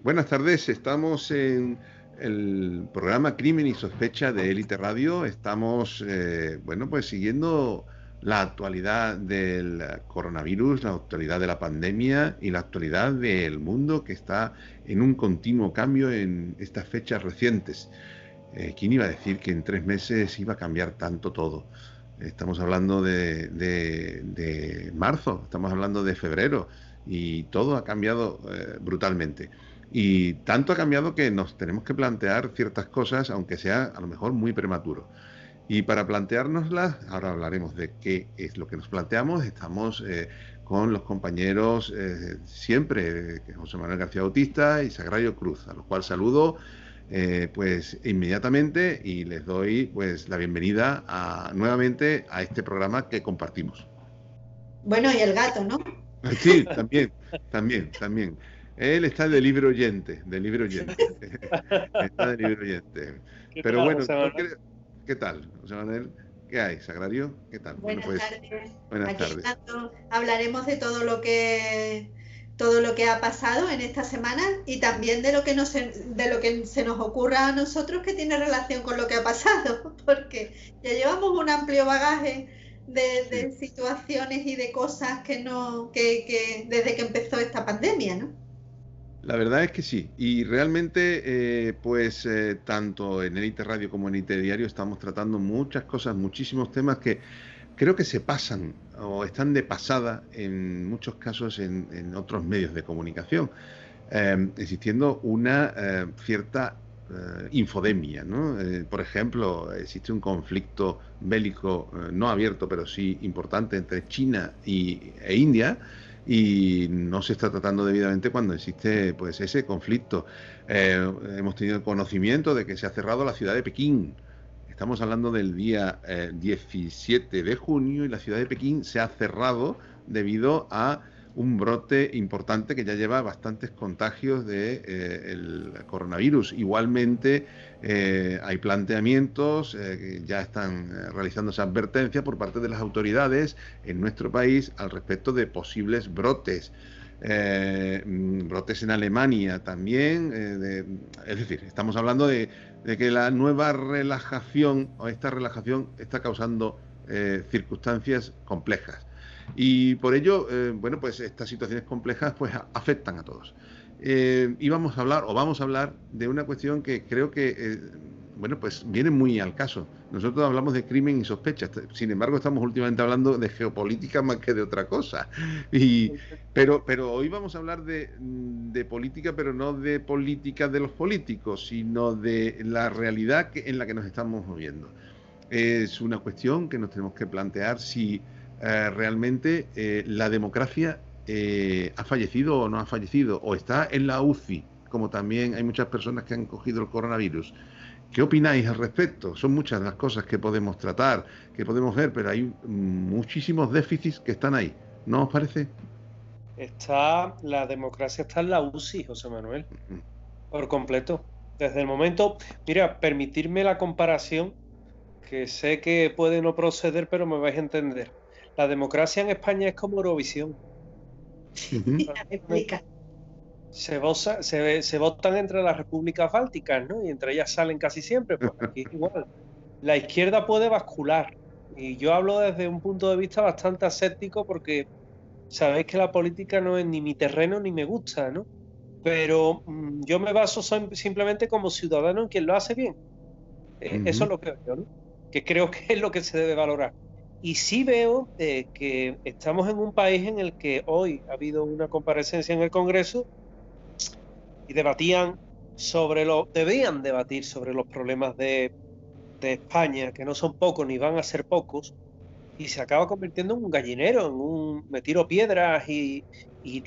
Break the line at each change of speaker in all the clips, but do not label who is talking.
Buenas tardes, estamos en el programa Crimen y Sospecha de Élite Radio. Estamos, pues siguiendo la actualidad del coronavirus, la actualidad de la pandemia y la actualidad del mundo que está en un continuo cambio en estas fechas recientes. ¿Quién iba a decir que en 3 meses iba a cambiar tanto todo? Estamos hablando de marzo, estamos hablando de febrero y todo ha cambiado brutalmente. Y tanto ha cambiado que nos tenemos que plantear ciertas cosas, aunque sea a lo mejor muy prematuro. Y para planteárnoslas, ahora hablaremos de qué es lo que nos planteamos. Estamos con los compañeros siempre, José Manuel García Bautista y Sagrario Cruz, a los cuales saludo pues inmediatamente y les doy pues la bienvenida nuevamente a este programa que compartimos.
Bueno, y el gato, ¿no?
Sí, también. Él está de libre oyente, está de libre oyente. Pero bueno, ¿qué tal, José Manuel? ¿Qué hay, Sagrario? ¿Qué tal?
Buenas tardes.
Buenas tardes.
Hablaremos de todo lo que ha pasado en esta semana y también de lo que se nos ocurra a nosotros que tiene relación con lo que ha pasado, porque ya llevamos un amplio bagaje de situaciones y de cosas que desde que empezó esta pandemia, ¿no?
La verdad es que sí, y realmente tanto en Élite Radio como en Élite Diario estamos tratando muchas cosas, muchísimos temas que creo que se pasan o están de pasada en muchos casos en otros medios de comunicación, existiendo una cierta infodemia, ¿no? Por ejemplo, existe un conflicto bélico no abierto, pero sí importante entre China e India, y no se está tratando debidamente cuando existe pues ese conflicto. Hemos tenido conocimiento de que se ha cerrado la ciudad de Pekín. Estamos hablando del día 17 de junio y la ciudad de Pekín se ha cerrado debido a un brote importante que ya lleva bastantes contagios el coronavirus. Igualmente hay planteamientos que ya están realizándose advertencias por parte de las autoridades en nuestro país al respecto de posibles brotes. Brotes en Alemania también, es decir, estamos hablando de que la nueva relajación o esta relajación está causando circunstancias complejas. Y por ello, pues estas situaciones complejas pues afectan a todos. Y vamos a hablar de una cuestión que creo que, pues viene muy al caso. Nosotros hablamos de crimen y sospecha, sin embargo estamos últimamente hablando de geopolítica más que de otra cosa. Pero hoy vamos a hablar de política, pero no de política de los políticos, sino de la realidad en la que nos estamos moviendo. Es una cuestión que nos tenemos que plantear si realmente la democracia ha fallecido o no ha fallecido, o está en la UCI, como también hay muchas personas que han cogido el coronavirus. ¿Qué opináis al respecto? Son muchas las cosas que podemos tratar, que podemos ver, pero hay muchísimos déficits que están ahí. ¿No os parece?
La democracia está en la UCI, José Manuel, por completo. Desde el momento, mira, permitirme la comparación, que sé que puede no proceder, pero me vais a entender. La democracia en España es como Eurovisión.
Explica.
Se votan entre las repúblicas bálticas, ¿no? Y entre ellas salen casi siempre. Pues aquí es igual. La izquierda puede bascular. Y yo hablo desde un punto de vista bastante aséptico porque sabéis que la política no es ni mi terreno ni me gusta, ¿no? Pero yo me baso simplemente como ciudadano en quien lo hace bien. Eso es lo que veo, ¿no? Que creo que es lo que se debe valorar. Y sí veo que estamos en un país en el que hoy ha habido una comparecencia en el Congreso y debían debatir sobre los problemas de España, que no son pocos ni van a ser pocos, y se acaba convirtiendo en un gallinero, me tiro piedras y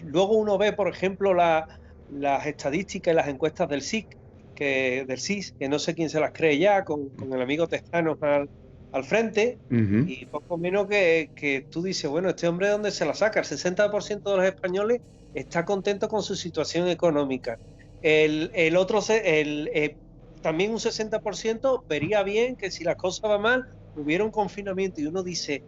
luego uno ve, por ejemplo, las estadísticas y las encuestas del CIS, que no sé quién se las cree ya, con el amigo Tezanos al frente, y poco menos que tú dices, bueno, este hombre, ¿dónde se la saca? El 60% de los españoles está contento con su situación económica. También un 60% vería bien que si las cosas van mal, hubiera un confinamiento, y uno dice,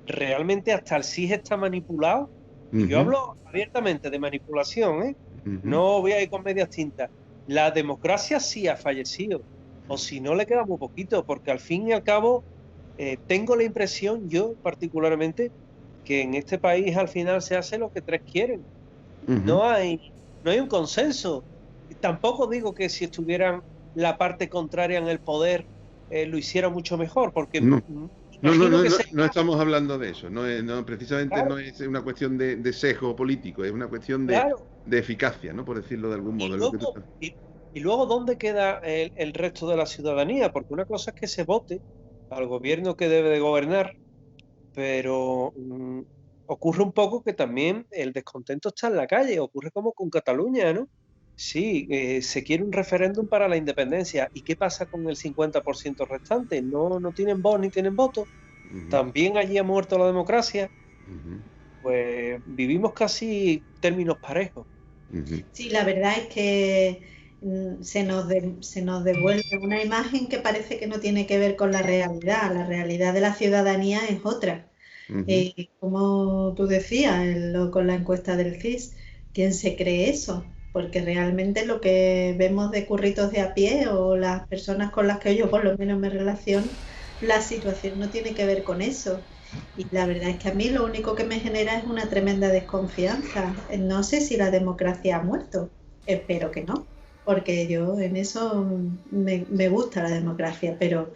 ¿realmente hasta el CIS está manipulado? Y yo hablo abiertamente de manipulación, No voy a ir con medias tintas. La democracia sí ha fallecido, o si no le queda muy poquito, porque al fin y al cabo tengo la impresión, yo particularmente, que en este país al final se hace lo que tres quieren. No hay un consenso. Tampoco digo que si estuvieran la parte contraria en el poder lo hiciera mucho mejor, porque
No.
imagino que
No estamos hablando de eso. Precisamente
claro,
no es una cuestión de sesgo político, es una cuestión
claro.
de eficacia, ¿no? Por decirlo de algún modo.
Y luego, ¿dónde queda el resto de la ciudadanía? Porque una cosa es que se vote al gobierno que debe de gobernar, pero ocurre un poco que también el descontento está en la calle, ocurre como con Cataluña, ¿no? Sí, se quiere un referéndum para la independencia. ¿Y qué pasa con el 50% restante? No tienen voz ni tienen voto. También allí ha muerto la democracia. Pues vivimos casi términos parejos.
Sí, la verdad es que se nos devuelve una imagen que parece que no tiene que ver con la realidad. La realidad de la ciudadanía es otra. Como tú decías con la encuesta del CIS, ¿quién se cree eso? Porque realmente lo que vemos de curritos de a pie o las personas con las que yo por lo menos me relaciono, la situación no tiene que ver con eso. Y la verdad es que a mí lo único que me genera es una tremenda desconfianza. No sé si la democracia ha muerto, espero que no, porque yo en eso me gusta la democracia, pero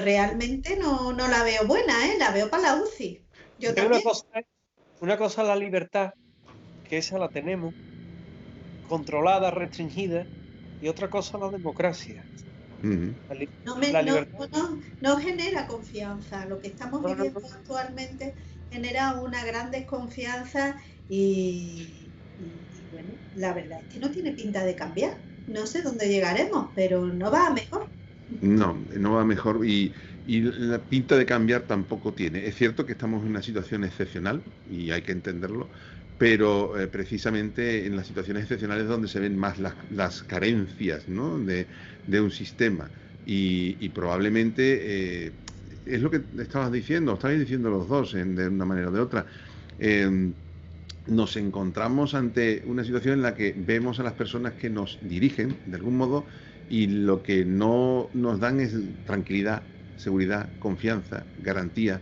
realmente no la veo buena, la veo para la UCI. Yo también.
Una cosa es la libertad, que esa la tenemos, controlada, restringida, y otra cosa es la democracia.
No genera confianza. Lo que estamos viviendo actualmente genera una gran desconfianza y bueno, la verdad es que no tiene pinta de cambiar. No sé dónde llegaremos, pero no va a mejor.
No va a mejor y la pinta de cambiar tampoco tiene. Es cierto que estamos en una situación excepcional y hay que entenderlo, pero precisamente en las situaciones excepcionales es donde se ven más las carencias, ¿no? de un sistema y probablemente es lo que estabais diciendo los dos de una manera o de otra. Nos encontramos ante una situación en la que vemos a las personas que nos dirigen de algún modo y lo que no nos dan es tranquilidad, seguridad, confianza, garantía,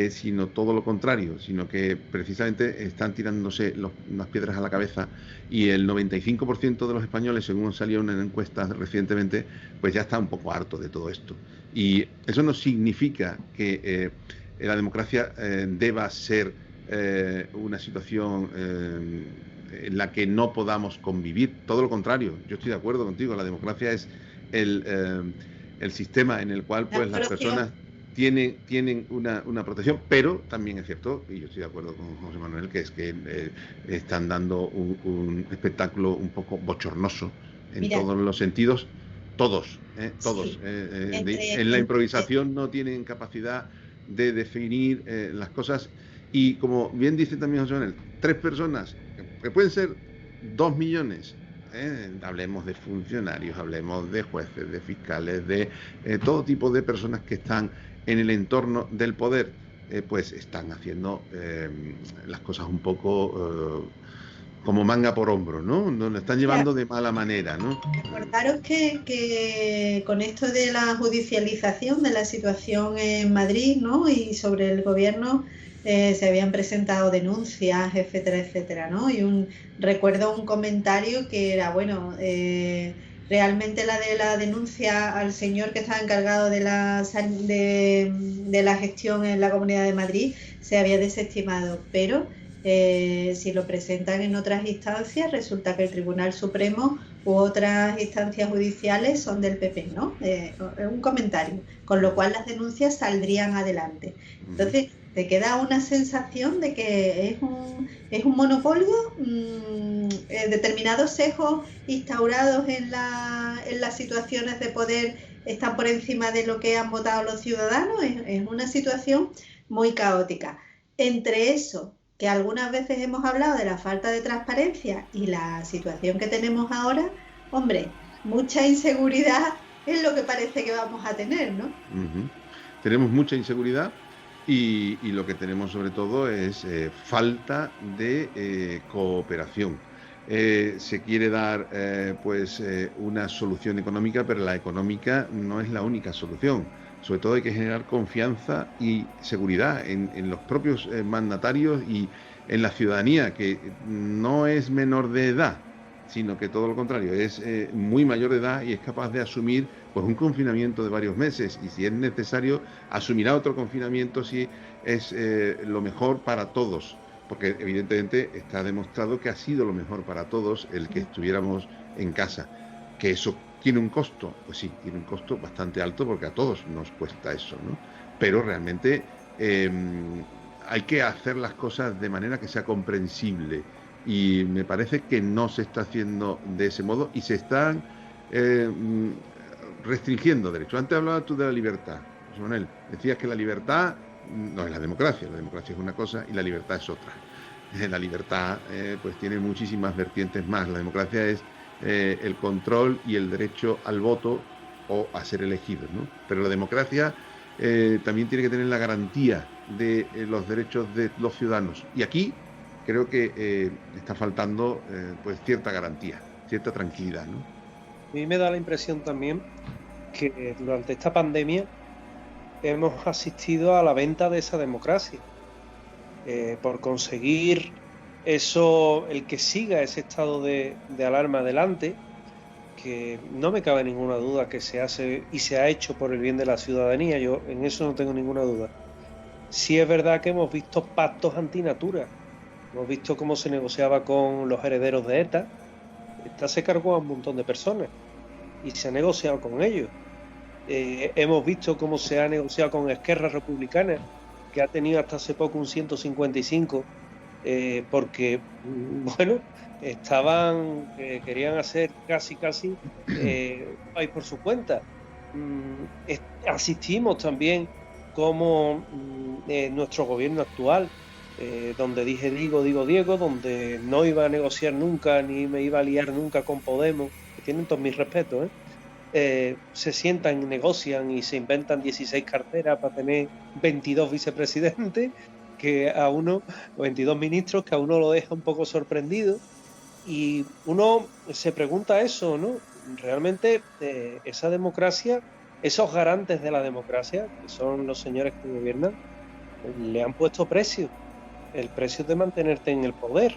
sino todo lo contrario, sino que precisamente están tirándose unas piedras a la cabeza y el 95% de los españoles, según salió en una encuesta recientemente, pues ya está un poco harto de todo esto. Y eso no significa que la democracia deba ser una situación en la que no podamos convivir. Todo lo contrario, yo estoy de acuerdo contigo, la democracia es el sistema en el cual pues las personas tienen una protección, pero también es cierto, y yo estoy de acuerdo con José Manuel, que es que están dando un espectáculo un poco bochornoso en todos los sentidos, todos. Sí. En la improvisación no tienen capacidad de definir las cosas y como bien dice también José Manuel, 3 personas, que pueden ser 2 millones, hablemos de funcionarios, hablemos de jueces, de fiscales, de todo tipo de personas que están en el entorno del poder, pues están haciendo las cosas un poco como manga por hombro, ¿no? Nos lo están llevando de mala manera, ¿no?
Recordaros que con esto de la judicialización de la situación en Madrid, ¿no? Y sobre el gobierno se habían presentado denuncias, etcétera, etcétera, ¿no? Y recuerdo un comentario que era, bueno, realmente la de la denuncia al señor que estaba encargado de la gestión en la Comunidad de Madrid se había desestimado, pero si lo presentan en otras instancias, resulta que el Tribunal Supremo u otras instancias judiciales son del PP, ¿no? Un comentario, con lo cual las denuncias saldrían adelante. Entonces, te queda una sensación de que es un monopolio, determinados sesgos instaurados en las situaciones de poder están por encima de lo que han votado los ciudadanos, es una situación muy caótica. Entre eso, que algunas veces hemos hablado de la falta de transparencia y la situación que tenemos ahora, hombre, mucha inseguridad es lo que parece que vamos a tener, ¿no?
Tenemos mucha inseguridad y lo que tenemos sobre todo es falta de cooperación. Se quiere dar una solución económica, pero la económica no es la única solución. Sobre todo hay que generar confianza y seguridad en los propios mandatarios y en la ciudadanía, que no es menor de edad, sino que todo lo contrario, es muy mayor de edad y es capaz de asumir pues un confinamiento de varios meses, y si es necesario asumirá otro confinamiento si es lo mejor para todos, porque evidentemente está demostrado que ha sido lo mejor para todos el que estuviéramos en casa. Que eso tiene un costo, pues sí, tiene un costo bastante alto, porque a todos nos cuesta eso, ¿no? Pero realmente hay que hacer las cosas de manera que sea comprensible, y me parece que no se está haciendo de ese modo y se están restringiendo derechos. Antes hablabas tú de la libertad, José Manuel. Decías que la libertad no es la democracia es una cosa y la libertad es otra. La libertad pues tiene muchísimas vertientes más. La democracia es el control y el derecho al voto o a ser elegido, ¿no? Pero la democracia también tiene que tener la garantía de los derechos de los ciudadanos. Y aquí creo que está faltando pues cierta garantía, cierta tranquilidad, ¿no?
A mí me da la impresión también que durante esta pandemia hemos asistido a la venta de esa democracia. Por conseguir eso, el que siga ese estado de alarma adelante, que no me cabe ninguna duda que se hace y se ha hecho por el bien de la ciudadanía, yo en eso no tengo ninguna duda. Sí es verdad que hemos visto pactos antinatura, hemos visto cómo se negociaba con los herederos de ETA. ETA se cargó a un montón de personas y se ha negociado con ellos. Hemos visto cómo se ha negociado con Esquerra Republicana, que ha tenido hasta hace poco un 155, porque, bueno, querían hacer casi un país por su cuenta. Asistimos también como nuestro gobierno actual, donde dije digo Diego, donde no iba a negociar nunca, ni me iba a liar nunca con Podemos, que tienen todos mis respetos, se sientan, negocian y se inventan 16 carteras para tener 22 vicepresidentes, que a uno, 22 ministros, que a uno lo deja un poco sorprendido, y uno se pregunta eso, ¿no? Realmente esa democracia, esos garantes de la democracia, que son los señores que gobiernan, le han puesto precio. El precio de mantenerte en el poder,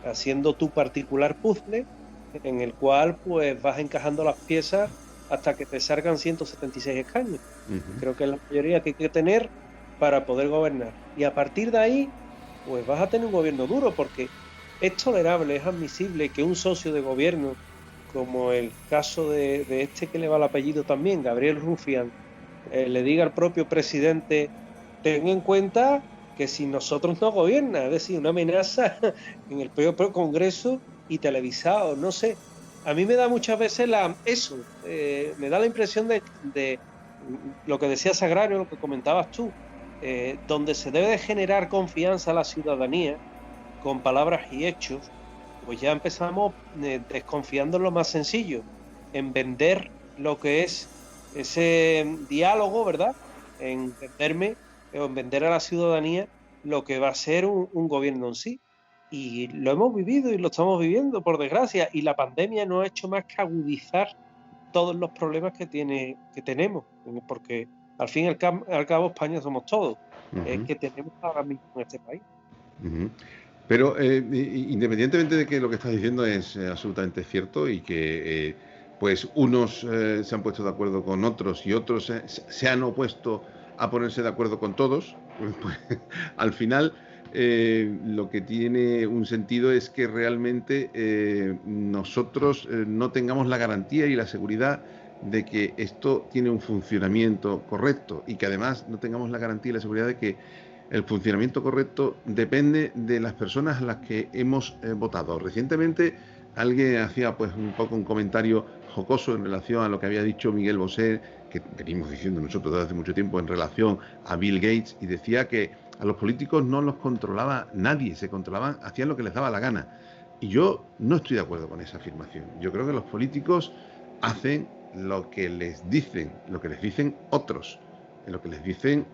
haciendo tu particular puzzle, en el cual pues vas encajando las piezas hasta que te salgan 176 escaños. Creo que es la mayoría que hay que tener para poder gobernar. Y a partir de ahí, pues vas a tener un gobierno duro, porque es tolerable, es admisible que un socio de gobierno, como el caso de este que le va el apellido también, Gabriel Rufián, le diga al propio presidente: ten en cuenta que si nosotros no gobierna, es decir, una amenaza en el propio Congreso y televisado, no sé. A mí me da muchas veces me da la impresión de lo que decía Sagrario, lo que comentabas tú, donde se debe de generar confianza a la ciudadanía con palabras y hechos, pues ya empezamos desconfiando en lo más sencillo, en vender lo que es ese diálogo, ¿verdad? En vender a la ciudadanía lo que va a ser un gobierno en sí. Y lo hemos vivido y lo estamos viviendo, por desgracia, y la pandemia no ha hecho más que agudizar todos los problemas que tenemos, porque al fin y al cabo España somos todos, que tenemos ahora mismo en este país.
Pero independientemente de que lo que estás diciendo es absolutamente cierto, y que pues unos se han puesto de acuerdo con otros y otros se han opuesto a ponerse de acuerdo con todos, pues, al final lo que tiene un sentido es que realmente nosotros no tengamos la garantía y la seguridad de que esto tiene un funcionamiento correcto, y que además no tengamos la garantía y la seguridad de que el funcionamiento correcto depende de las personas a las que hemos votado. Recientemente alguien hacía pues un poco un comentario jocoso en relación a lo que había dicho Miguel Bosé, que venimos diciendo nosotros desde hace mucho tiempo, en relación a Bill Gates, y decía que a los políticos no los controlaba nadie, se controlaban, hacían lo que les daba la gana. Y yo no estoy de acuerdo con esa afirmación. Yo creo que los políticos hacen lo que les dicen otros. en lo que les dicen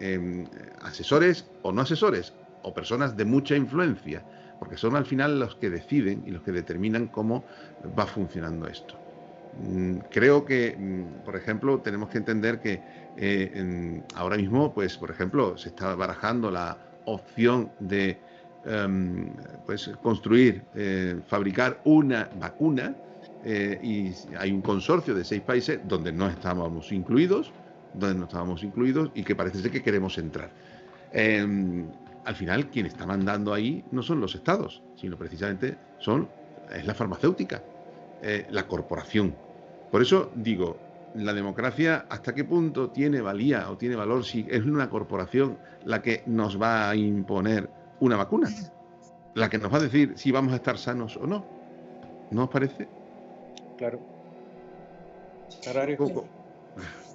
asesores o no asesores, o personas de mucha influencia, porque son al final los que deciden y los que determinan cómo va funcionando esto. Creo que, por ejemplo, tenemos que entender que ahora mismo, pues, por ejemplo, se está barajando la opción de pues construir, fabricar una vacuna, y hay un consorcio de 6 países donde no estábamos incluidos, y que parece ser que queremos entrar. Al final, quien está mandando ahí no son los estados, sino precisamente es la farmacéutica, la corporación. Por eso digo, la democracia, ¿hasta qué punto tiene valía o tiene valor si es una corporación la que nos va a imponer una vacuna? La que nos va a decir si vamos a estar sanos o no. ¿No os parece?
Claro.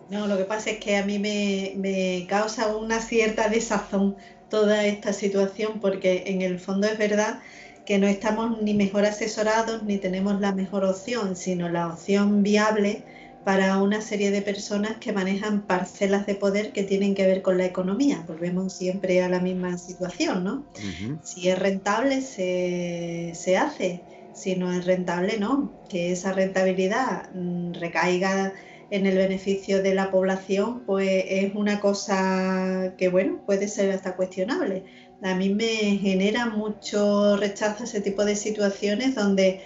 No, lo que pasa es que a mí me causa una cierta desazón toda esta situación, porque en el fondo es verdad que no estamos ni mejor asesorados ni tenemos la mejor opción, sino la opción viable para una serie de personas que manejan parcelas de poder que tienen que ver con la economía. Volvemos siempre a la misma situación, ¿no? Si es rentable, se hace. Si no es rentable, no. Que esa rentabilidad recaiga en el beneficio de la población, pues es una cosa que, bueno, puede ser hasta cuestionable. A mí me genera mucho rechazo ese tipo de situaciones donde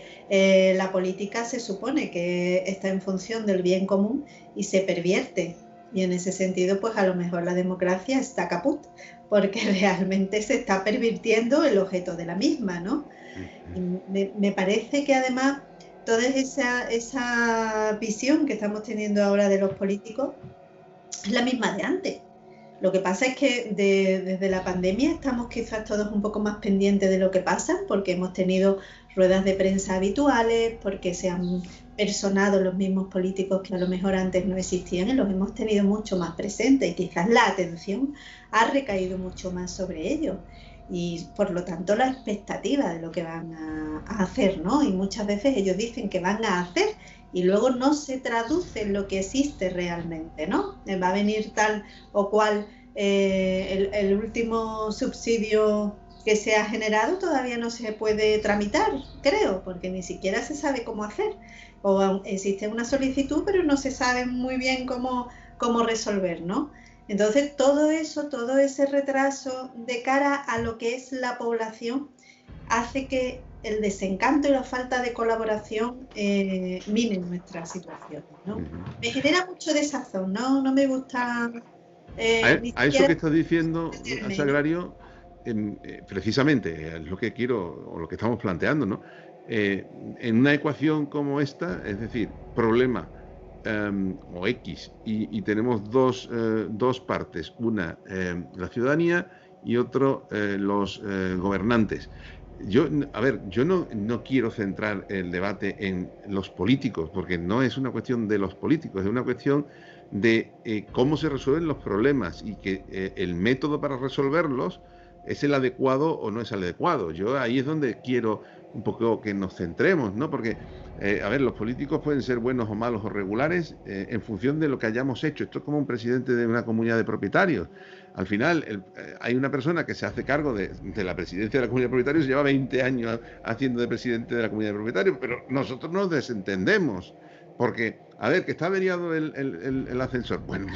la política se supone que está en función del bien común y se pervierte. Y en ese sentido, pues a lo mejor la democracia está caput, porque realmente se está pervirtiendo el objeto de la misma, ¿no? Y me parece que además toda esa visión que estamos teniendo ahora de los políticos es la misma de antes. Lo que pasa es que desde la pandemia estamos quizás todos un poco más pendientes de lo que pasa, porque hemos tenido ruedas de prensa habituales, porque se han personado los mismos políticos que a lo mejor antes no existían y los hemos tenido mucho más presentes, y quizás la atención ha recaído mucho más sobre ellos. Y por lo tanto la expectativa de lo que van a hacer, ¿no? Y muchas veces ellos dicen que van a hacer y luego no se traduce en lo que existe realmente, ¿no? Va a venir tal o cual, el último subsidio que se ha generado todavía no se puede tramitar, creo, porque ni siquiera se sabe cómo hacer. O existe una solicitud, pero no se sabe muy bien cómo resolver, ¿no? Entonces, todo ese retraso de cara a lo que es la población hace que el desencanto y la falta de colaboración minen nuestra situación, ¿no? Me genera mucho desazón, ¿no? No me gusta...
a eso que estás diciendo, Sagrario, precisamente es lo que quiero, o lo que estamos planteando, ¿no? En una ecuación como esta, es decir, problema o X, y tenemos dos partes, una la ciudadanía y otro los gobernantes. Yo no quiero centrar el debate en los políticos, porque no es una cuestión de los políticos, es una cuestión de cómo se resuelven los problemas y que el método para resolverlos es el adecuado o no es el adecuado. Yo ahí es donde quiero un poco que nos centremos, ¿no? Porque, los políticos pueden ser buenos o malos o regulares en función de lo que hayamos hecho. Esto es como un presidente de una comunidad de propietarios. Al final, hay una persona que se hace cargo de la presidencia de la comunidad de propietarios, lleva 20 años haciendo de presidente de la comunidad de propietarios, pero nosotros nos desentendemos. Porque, que está averiado el ascensor, bueno,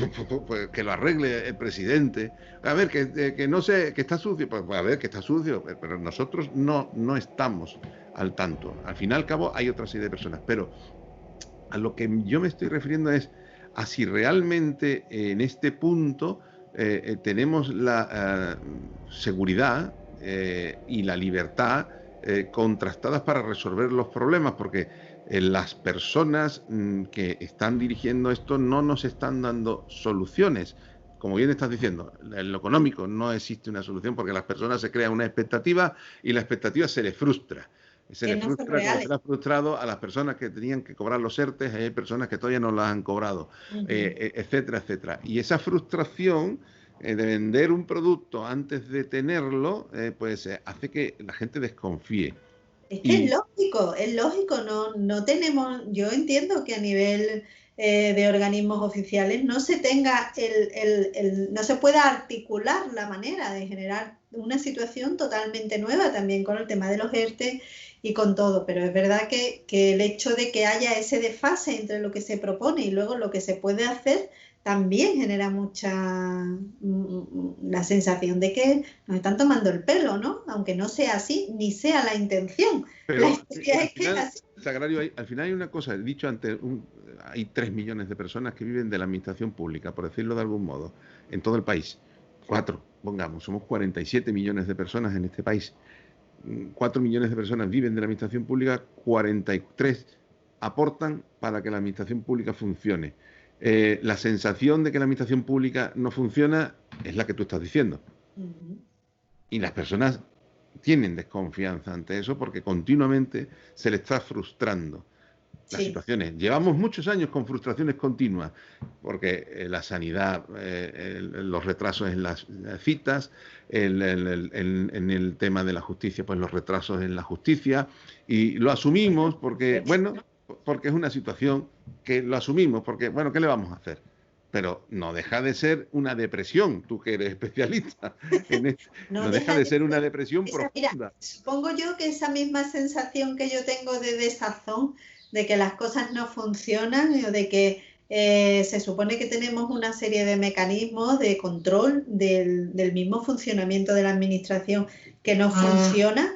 pues que lo arregle el presidente. Que no sé, que está sucio, pues que está sucio, pero nosotros no estamos al tanto. Al fin y al cabo hay otra serie de personas, pero a lo que yo me estoy refiriendo es a si realmente en este punto tenemos la seguridad y la libertad contrastadas para resolver los problemas, porque las personas que están dirigiendo esto no nos están dando soluciones. Como bien estás diciendo, en lo económico no existe una solución porque las personas se crean una expectativa y la expectativa se les frustra. Se les frustra como se le ha frustrado a las personas que tenían que cobrar los ERTES, hay personas que todavía no las han cobrado, etcétera, etcétera. Y esa frustración de vender un producto antes de tenerlo, hace que la gente desconfíe.
Es que es lógico, no tenemos, yo entiendo que a nivel de organismos oficiales, no se tenga no se pueda articular la manera de generar una situación totalmente nueva también con el tema de los ERTE y con todo. Pero es verdad que el hecho de que haya ese desfase entre lo que se propone y luego lo que se puede hacer también genera la sensación de que nos están tomando el pelo, ¿no? Aunque no sea así, ni sea la intención.
Pero
la historia es que es así.
Sagrario, al final hay una cosa, he dicho antes, hay 3 millones de personas que viven de la administración pública, por decirlo de algún modo, en todo el país. 4, pongamos, somos 47 millones de personas en este país. 4 millones de personas viven de la administración pública, 43 aportan para que la administración pública funcione. La sensación de que la administración pública no funciona es la que tú estás diciendo. Y las personas tienen desconfianza ante eso porque continuamente se les está frustrando las situaciones. Llevamos muchos años con frustraciones continuas porque la sanidad, los retrasos en las citas, en el tema de la justicia, pues los retrasos en la justicia, y lo asumimos porque, bueno, porque es una situación que lo asumimos, porque, bueno, ¿qué le vamos a hacer? Pero no deja de ser una depresión, tú que eres especialista en esto, no deja de ser una depresión profunda.
Mira, supongo yo que esa misma sensación que yo tengo de desazón, de que las cosas no funcionan, o de que se supone que tenemos una serie de mecanismos de control del mismo funcionamiento de la administración que no funciona,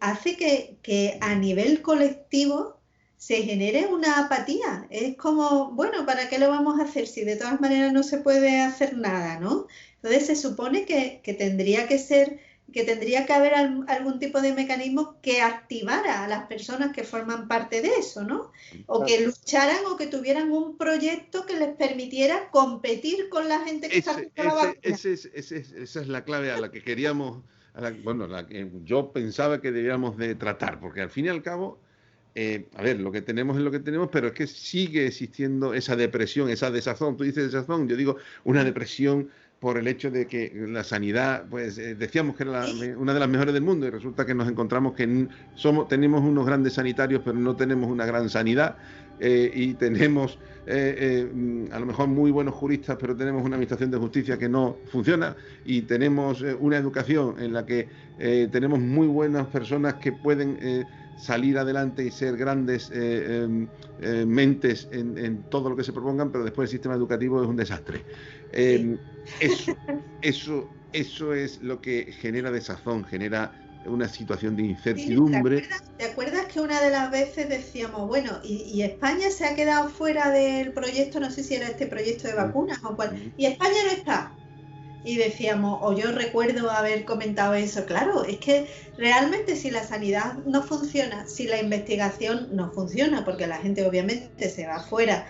hace que a nivel colectivo se genere una apatía. Es como, bueno, ¿para qué lo vamos a hacer si de todas maneras no se puede hacer nada, ¿no? Entonces se supone que tendría que haber algún tipo de mecanismo que activara a las personas que forman parte de eso, ¿no? O que lucharan o que tuvieran un proyecto que les permitiera competir con la gente que está haciendo la vacuna.
Esa es la clave a la que queríamos, la que yo pensaba que debíamos de tratar, porque al fin y al cabo, a ver, lo que tenemos es lo que tenemos, pero es que sigue existiendo esa depresión, esa desazón. Tú dices desazón, yo digo una depresión por el hecho de que la sanidad, pues decíamos que era una de las mejores del mundo y resulta que nos encontramos que tenemos unos grandes sanitarios, pero no tenemos una gran sanidad, y tenemos a lo mejor muy buenos juristas, pero tenemos una administración de justicia que no funciona, y tenemos una educación en la que tenemos muy buenas personas que pueden salir adelante y ser grandes mentes en todo lo que se propongan, pero después el sistema educativo es un desastre. Eso es lo que genera desazón, genera una situación de incertidumbre.
¿Te acuerdas que una de las veces decíamos, bueno, y España se ha quedado fuera del proyecto, no sé si era este proyecto de vacunas o cuál, y España no está? Y decíamos, o yo recuerdo haber comentado eso, claro, es que realmente si la sanidad no funciona, si la investigación no funciona, porque la gente obviamente se va afuera,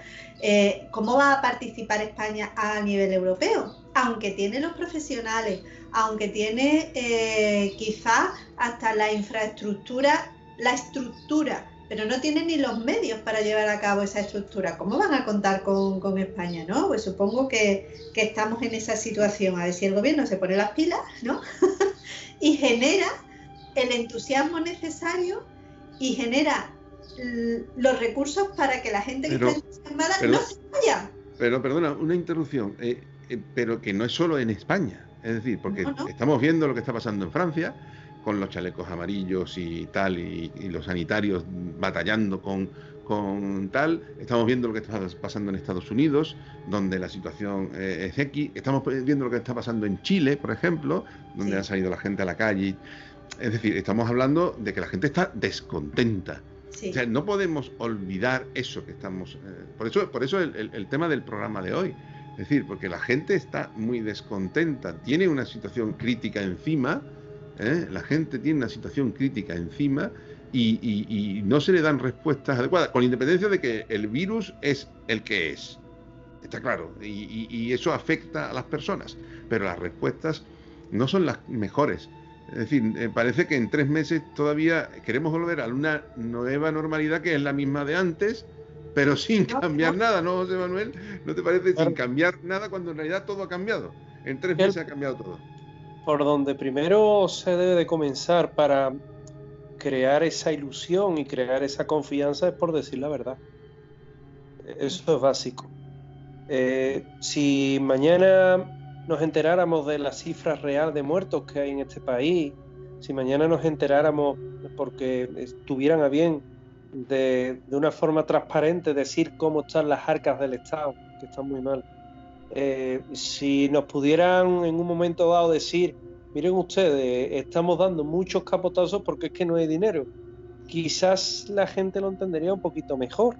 ¿cómo va a participar España a nivel europeo? Aunque tiene los profesionales, aunque tiene quizás hasta la infraestructura, la estructura, pero no tienen ni los medios para llevar a cabo esa estructura. ¿Cómo van a contar con España, no? Pues supongo que estamos en esa situación. A ver si el gobierno se pone las pilas, ¿no? Y genera el entusiasmo necesario y genera los recursos para que la gente que está entusiasmada no se vaya.
Pero, perdona, una interrupción, pero que no es solo en España. Es decir, porque estamos viendo lo que está pasando en Francia, con los chalecos amarillos y tal, y los sanitarios batallando con tal. Estamos viendo lo que está pasando en Estados Unidos, donde la situación es X. Estamos viendo lo que está pasando en Chile, por ejemplo, donde ha salido la gente a la calle. Es decir, estamos hablando de que la gente está descontenta. O sea, no podemos olvidar eso que estamos... Por eso el tema del programa de hoy. Es decir, porque la gente está muy descontenta, tiene una situación crítica encima, la gente tiene una situación crítica encima y no se le dan respuestas adecuadas, con independencia de que el virus es el que es, está claro, y eso afecta a las personas, pero las respuestas no son las mejores. Es decir, parece que en 3 meses todavía queremos volver a una nueva normalidad que es la misma de antes, pero sin cambiar nada, ¿no, José Manuel? ¿No te parece? Sin cambiar nada cuando en realidad todo ha cambiado. En 3 meses ha cambiado todo.
Por donde primero se debe de comenzar para crear esa ilusión y crear esa confianza es por decir la verdad. Eso es básico. Si mañana nos enteráramos de la cifra real de muertos que hay en este país, si mañana nos enteráramos porque estuvieran a bien de una forma transparente decir cómo están las arcas del Estado, que están muy mal, si nos pudieran en un momento dado decir, miren ustedes, estamos dando muchos capotazos porque es que no hay dinero, quizás la gente lo entendería un poquito mejor.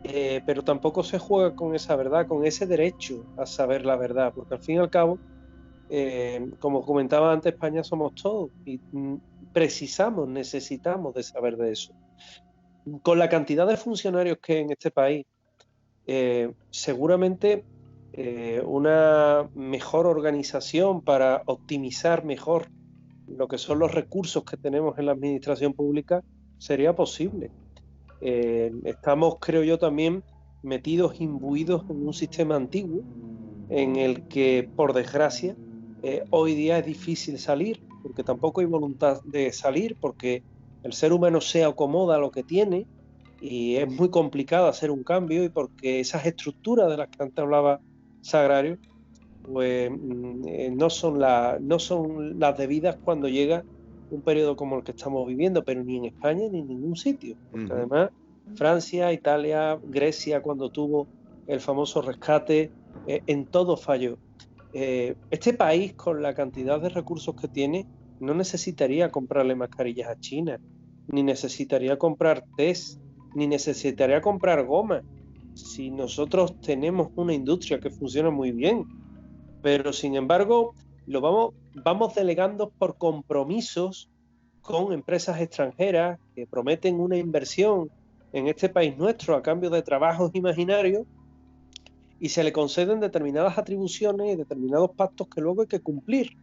Pero tampoco se juega con esa verdad, con ese derecho a saber la verdad, porque al fin y al cabo, como comentaba antes, España somos todos y necesitamos de saber de eso. Con la cantidad de funcionarios que hay en este país, seguramente una mejor organización para optimizar mejor lo que son los recursos que tenemos en la administración pública sería posible. Estamos, creo yo, también metidos, imbuidos en un sistema antiguo en el que, por desgracia, hoy día es difícil salir, porque tampoco hay voluntad de salir, porque el ser humano se acomoda a lo que tiene y es muy complicado hacer un cambio, y porque esas estructuras de las que antes hablaba Sagrario, pues no son las debidas cuando llega un periodo como el que estamos viviendo, pero ni en España ni en ningún sitio, porque además Francia, Italia, Grecia, cuando tuvo el famoso rescate, en todo falló. Este país, con la cantidad de recursos que tiene, no necesitaría comprarle mascarillas a China, ni necesitaría comprar test, ni necesitaría comprar goma, si nosotros tenemos una industria que funciona muy bien. Pero sin embargo, lo vamos delegando por compromisos con empresas extranjeras que prometen una inversión en este país nuestro a cambio de trabajos imaginarios, y se le conceden determinadas atribuciones y determinados pactos que luego hay que cumplir,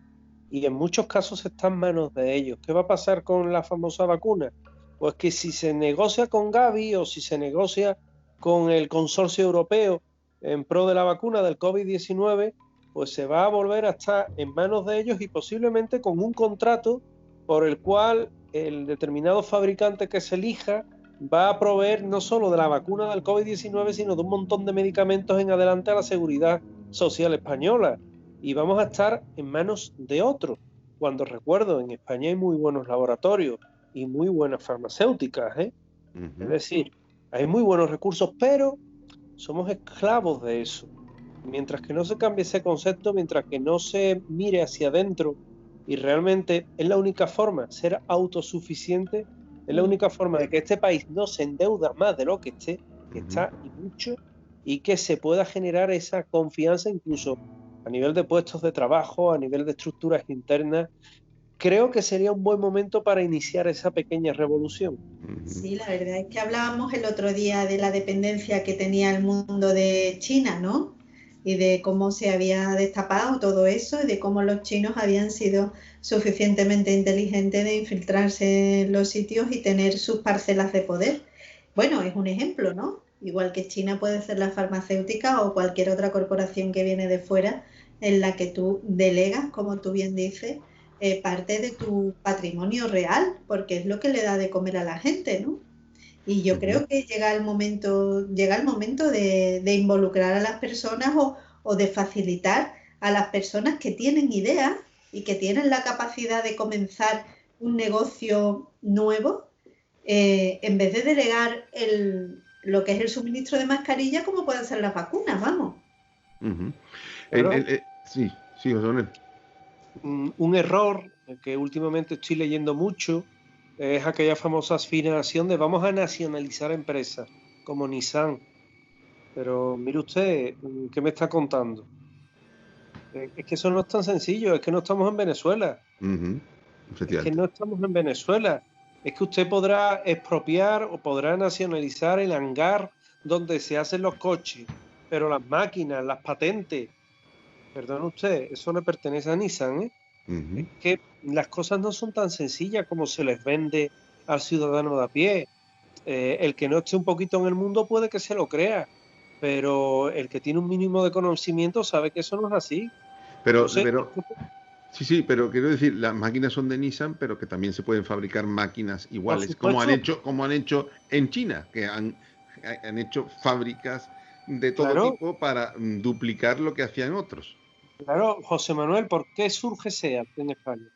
y en muchos casos está en manos de ellos. ¿Qué va a pasar con la famosa vacuna? Pues que si se negocia con Gavi o si se negocia con el consorcio europeo en pro de la vacuna del COVID-19, pues se va a volver a estar en manos de ellos, y posiblemente con un contrato por el cual el determinado fabricante que se elija va a proveer no solo de la vacuna del COVID-19, sino de un montón de medicamentos en adelante a la seguridad social española. Y vamos a estar en manos de otros. Cuando, recuerdo, en España hay muy buenos laboratorios y muy buenas farmacéuticas, ¿eh? Es decir, hay muy buenos recursos, pero somos esclavos de eso. Mientras que no se cambie ese concepto, mientras que no se mire hacia adentro, y realmente es la única forma, ser autosuficiente, es la única forma de que este país no se endeuda más de lo que está y mucho, y que se pueda generar esa confianza incluso a nivel de puestos de trabajo, a nivel de estructuras internas. Creo que sería un buen momento para iniciar esa pequeña revolución.
Sí, la verdad es que hablábamos el otro día de la dependencia que tenía el mundo de China, ¿no? Y de cómo se había destapado todo eso, y de cómo los chinos habían sido suficientemente inteligentes de infiltrarse en los sitios y tener sus parcelas de poder. Bueno, es un ejemplo, ¿no? Igual que China puede ser la farmacéutica o cualquier otra corporación que viene de fuera, en la que tú delegas, como tú bien dices, parte de tu patrimonio real, porque es lo que le da de comer a la gente, ¿no? Y yo creo que llega el momento de involucrar a las personas, o de facilitar a las personas que tienen ideas y que tienen la capacidad de comenzar un negocio nuevo, en vez de delegar lo que es el suministro de mascarillas, como pueden ser las vacunas, vamos.
Pero,
sí, José Manuel.
Un error que últimamente estoy leyendo mucho es aquella famosa aspiración de vamos a nacionalizar empresas como Nissan. Pero mire usted, ¿qué me está contando? Es que eso no es tan sencillo, es que no estamos en Venezuela. Es que no estamos en Venezuela. Es que usted podrá expropiar o podrá nacionalizar el hangar donde se hacen los coches, pero las máquinas, las patentes, perdón usted, eso le pertenece a Nissan, ¿eh? Es que las cosas no son tan sencillas como se les vende al ciudadano de a pie. El que no esté un poquito en el mundo puede que se lo crea, pero el que tiene un mínimo de conocimiento sabe que eso no es así.
Pero pero quiero decir, las máquinas son de Nissan, pero que también se pueden fabricar máquinas iguales, como han hecho en China, que han han hecho fábricas de todo tipo para duplicar lo que hacían otros.
Claro, José Manuel, ¿por qué surge SEAT en España?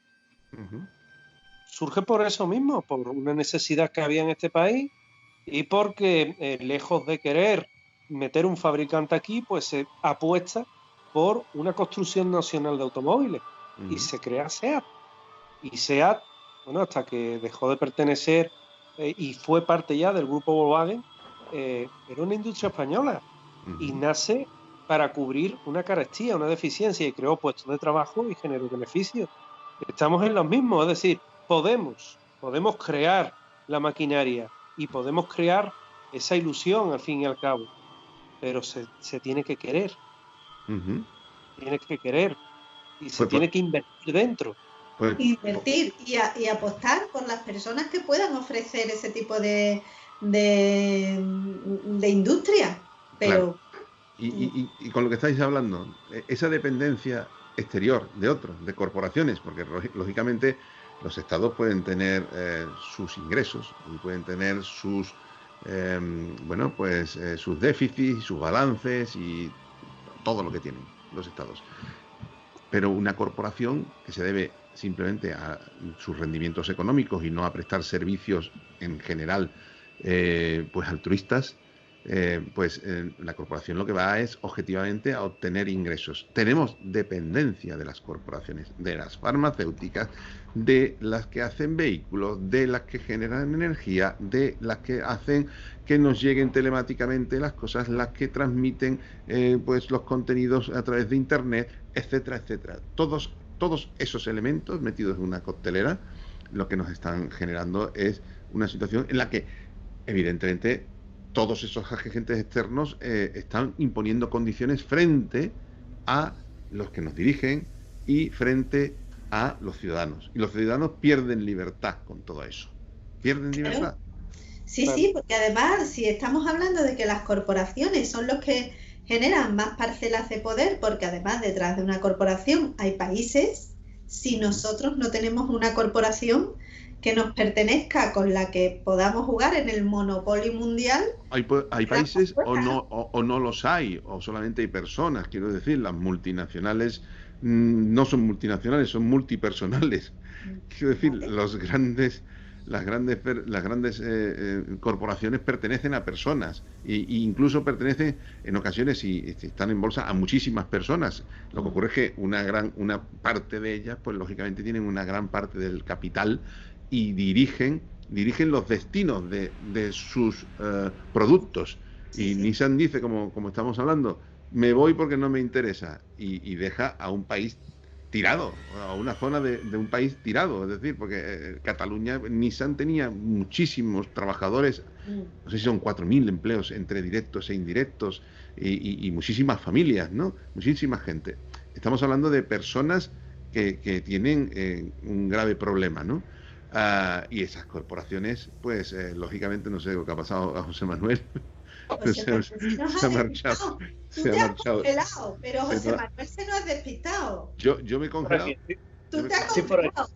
Surge por eso mismo, por una necesidad que había en este país y porque lejos de querer meter un fabricante aquí, pues se apuesta por una construcción nacional de automóviles y se crea SEAT. Y SEAT, bueno, hasta que dejó de pertenecer y fue parte ya del grupo Volkswagen, era una industria española y nace para cubrir una carestía, una deficiencia, y creó puestos de trabajo y generó beneficios. Estamos en los mismos, es decir, podemos crear la maquinaria y podemos crear esa ilusión al fin y al cabo, pero se tiene que querer. Tiene que querer y se tiene que invertir dentro.
Invertir y apostar por las personas que puedan ofrecer ese tipo de industria. Pero
claro. Y con lo que estáis hablando, esa dependencia exterior de otros, de corporaciones, porque lógicamente los estados pueden tener sus ingresos y pueden tener sus sus déficits, sus balances y todo lo que tienen los estados. Pero una corporación que se debe simplemente a sus rendimientos económicos y no a prestar servicios en general pues altruistas, la corporación lo que va es objetivamente a obtener ingresos. Tenemos dependencia de las corporaciones, de las farmacéuticas, de las que hacen vehículos, de las que generan energía, de las que hacen que nos lleguen telemáticamente las cosas, las que transmiten los contenidos a través de internet, etcétera, etcétera. Todos esos elementos metidos en una coctelera lo que nos están generando es una situación en la que evidentemente todos esos agentes externos están imponiendo condiciones frente a los que nos dirigen y frente a los ciudadanos. Y los ciudadanos pierden libertad con todo eso. ¿Pierden libertad?
Sí, porque además, si estamos hablando de que las corporaciones son los que generan más parcelas de poder, porque además detrás de una corporación hay países, si nosotros no tenemos una corporación que nos pertenezca, con la que podamos jugar en el monopolio mundial.
Hay países o no los hay, o solamente hay personas. Quiero decir, las multinacionales no son multinacionales, son multipersonales. Quiero decir, las grandes corporaciones pertenecen a personas e incluso pertenecen en ocasiones, si están en bolsa, a muchísimas personas. Lo que ocurre es que una parte de ellas, pues lógicamente tienen una gran parte del capital y dirigen los destinos de sus productos. Y Nissan dice, como estamos hablando, me voy porque no me interesa, y deja a un país tirado, a una zona de un país tirado. Es decir, porque Cataluña, Nissan tenía muchísimos trabajadores, no sé si son 4.000 empleos entre directos e indirectos, y muchísimas familias, ¿no? Muchísima gente. Estamos hablando de personas que tienen un grave problema, ¿no? Y esas corporaciones, pues lógicamente, no sé lo que ha pasado a José Manuel. Se ha marchado.
Tú te has congelado, pero José Manuel se nos ha despistado.
Yo me he congelado.
Tú te has congelado.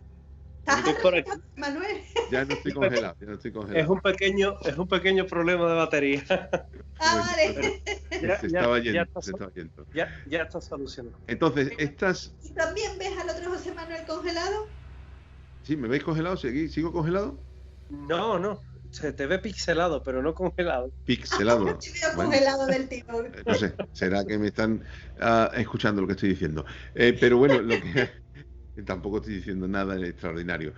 ¿Estás por aquí, Manuel?
Ya no estoy congelado,
Es un pequeño problema de batería.
Vale.
Se estaba yendo.
Ya está solucionado.
Entonces,
¿Y también ves al otro José Manuel congelado?
¿Sí? ¿Me veis congelado? ¿Sigo congelado?
No. Se te ve pixelado, pero no congelado.
Pixelado.
Yo te veo congelado del tipo.
No sé, será que me están escuchando lo que estoy diciendo. Pero bueno, tampoco estoy diciendo nada extraordinario.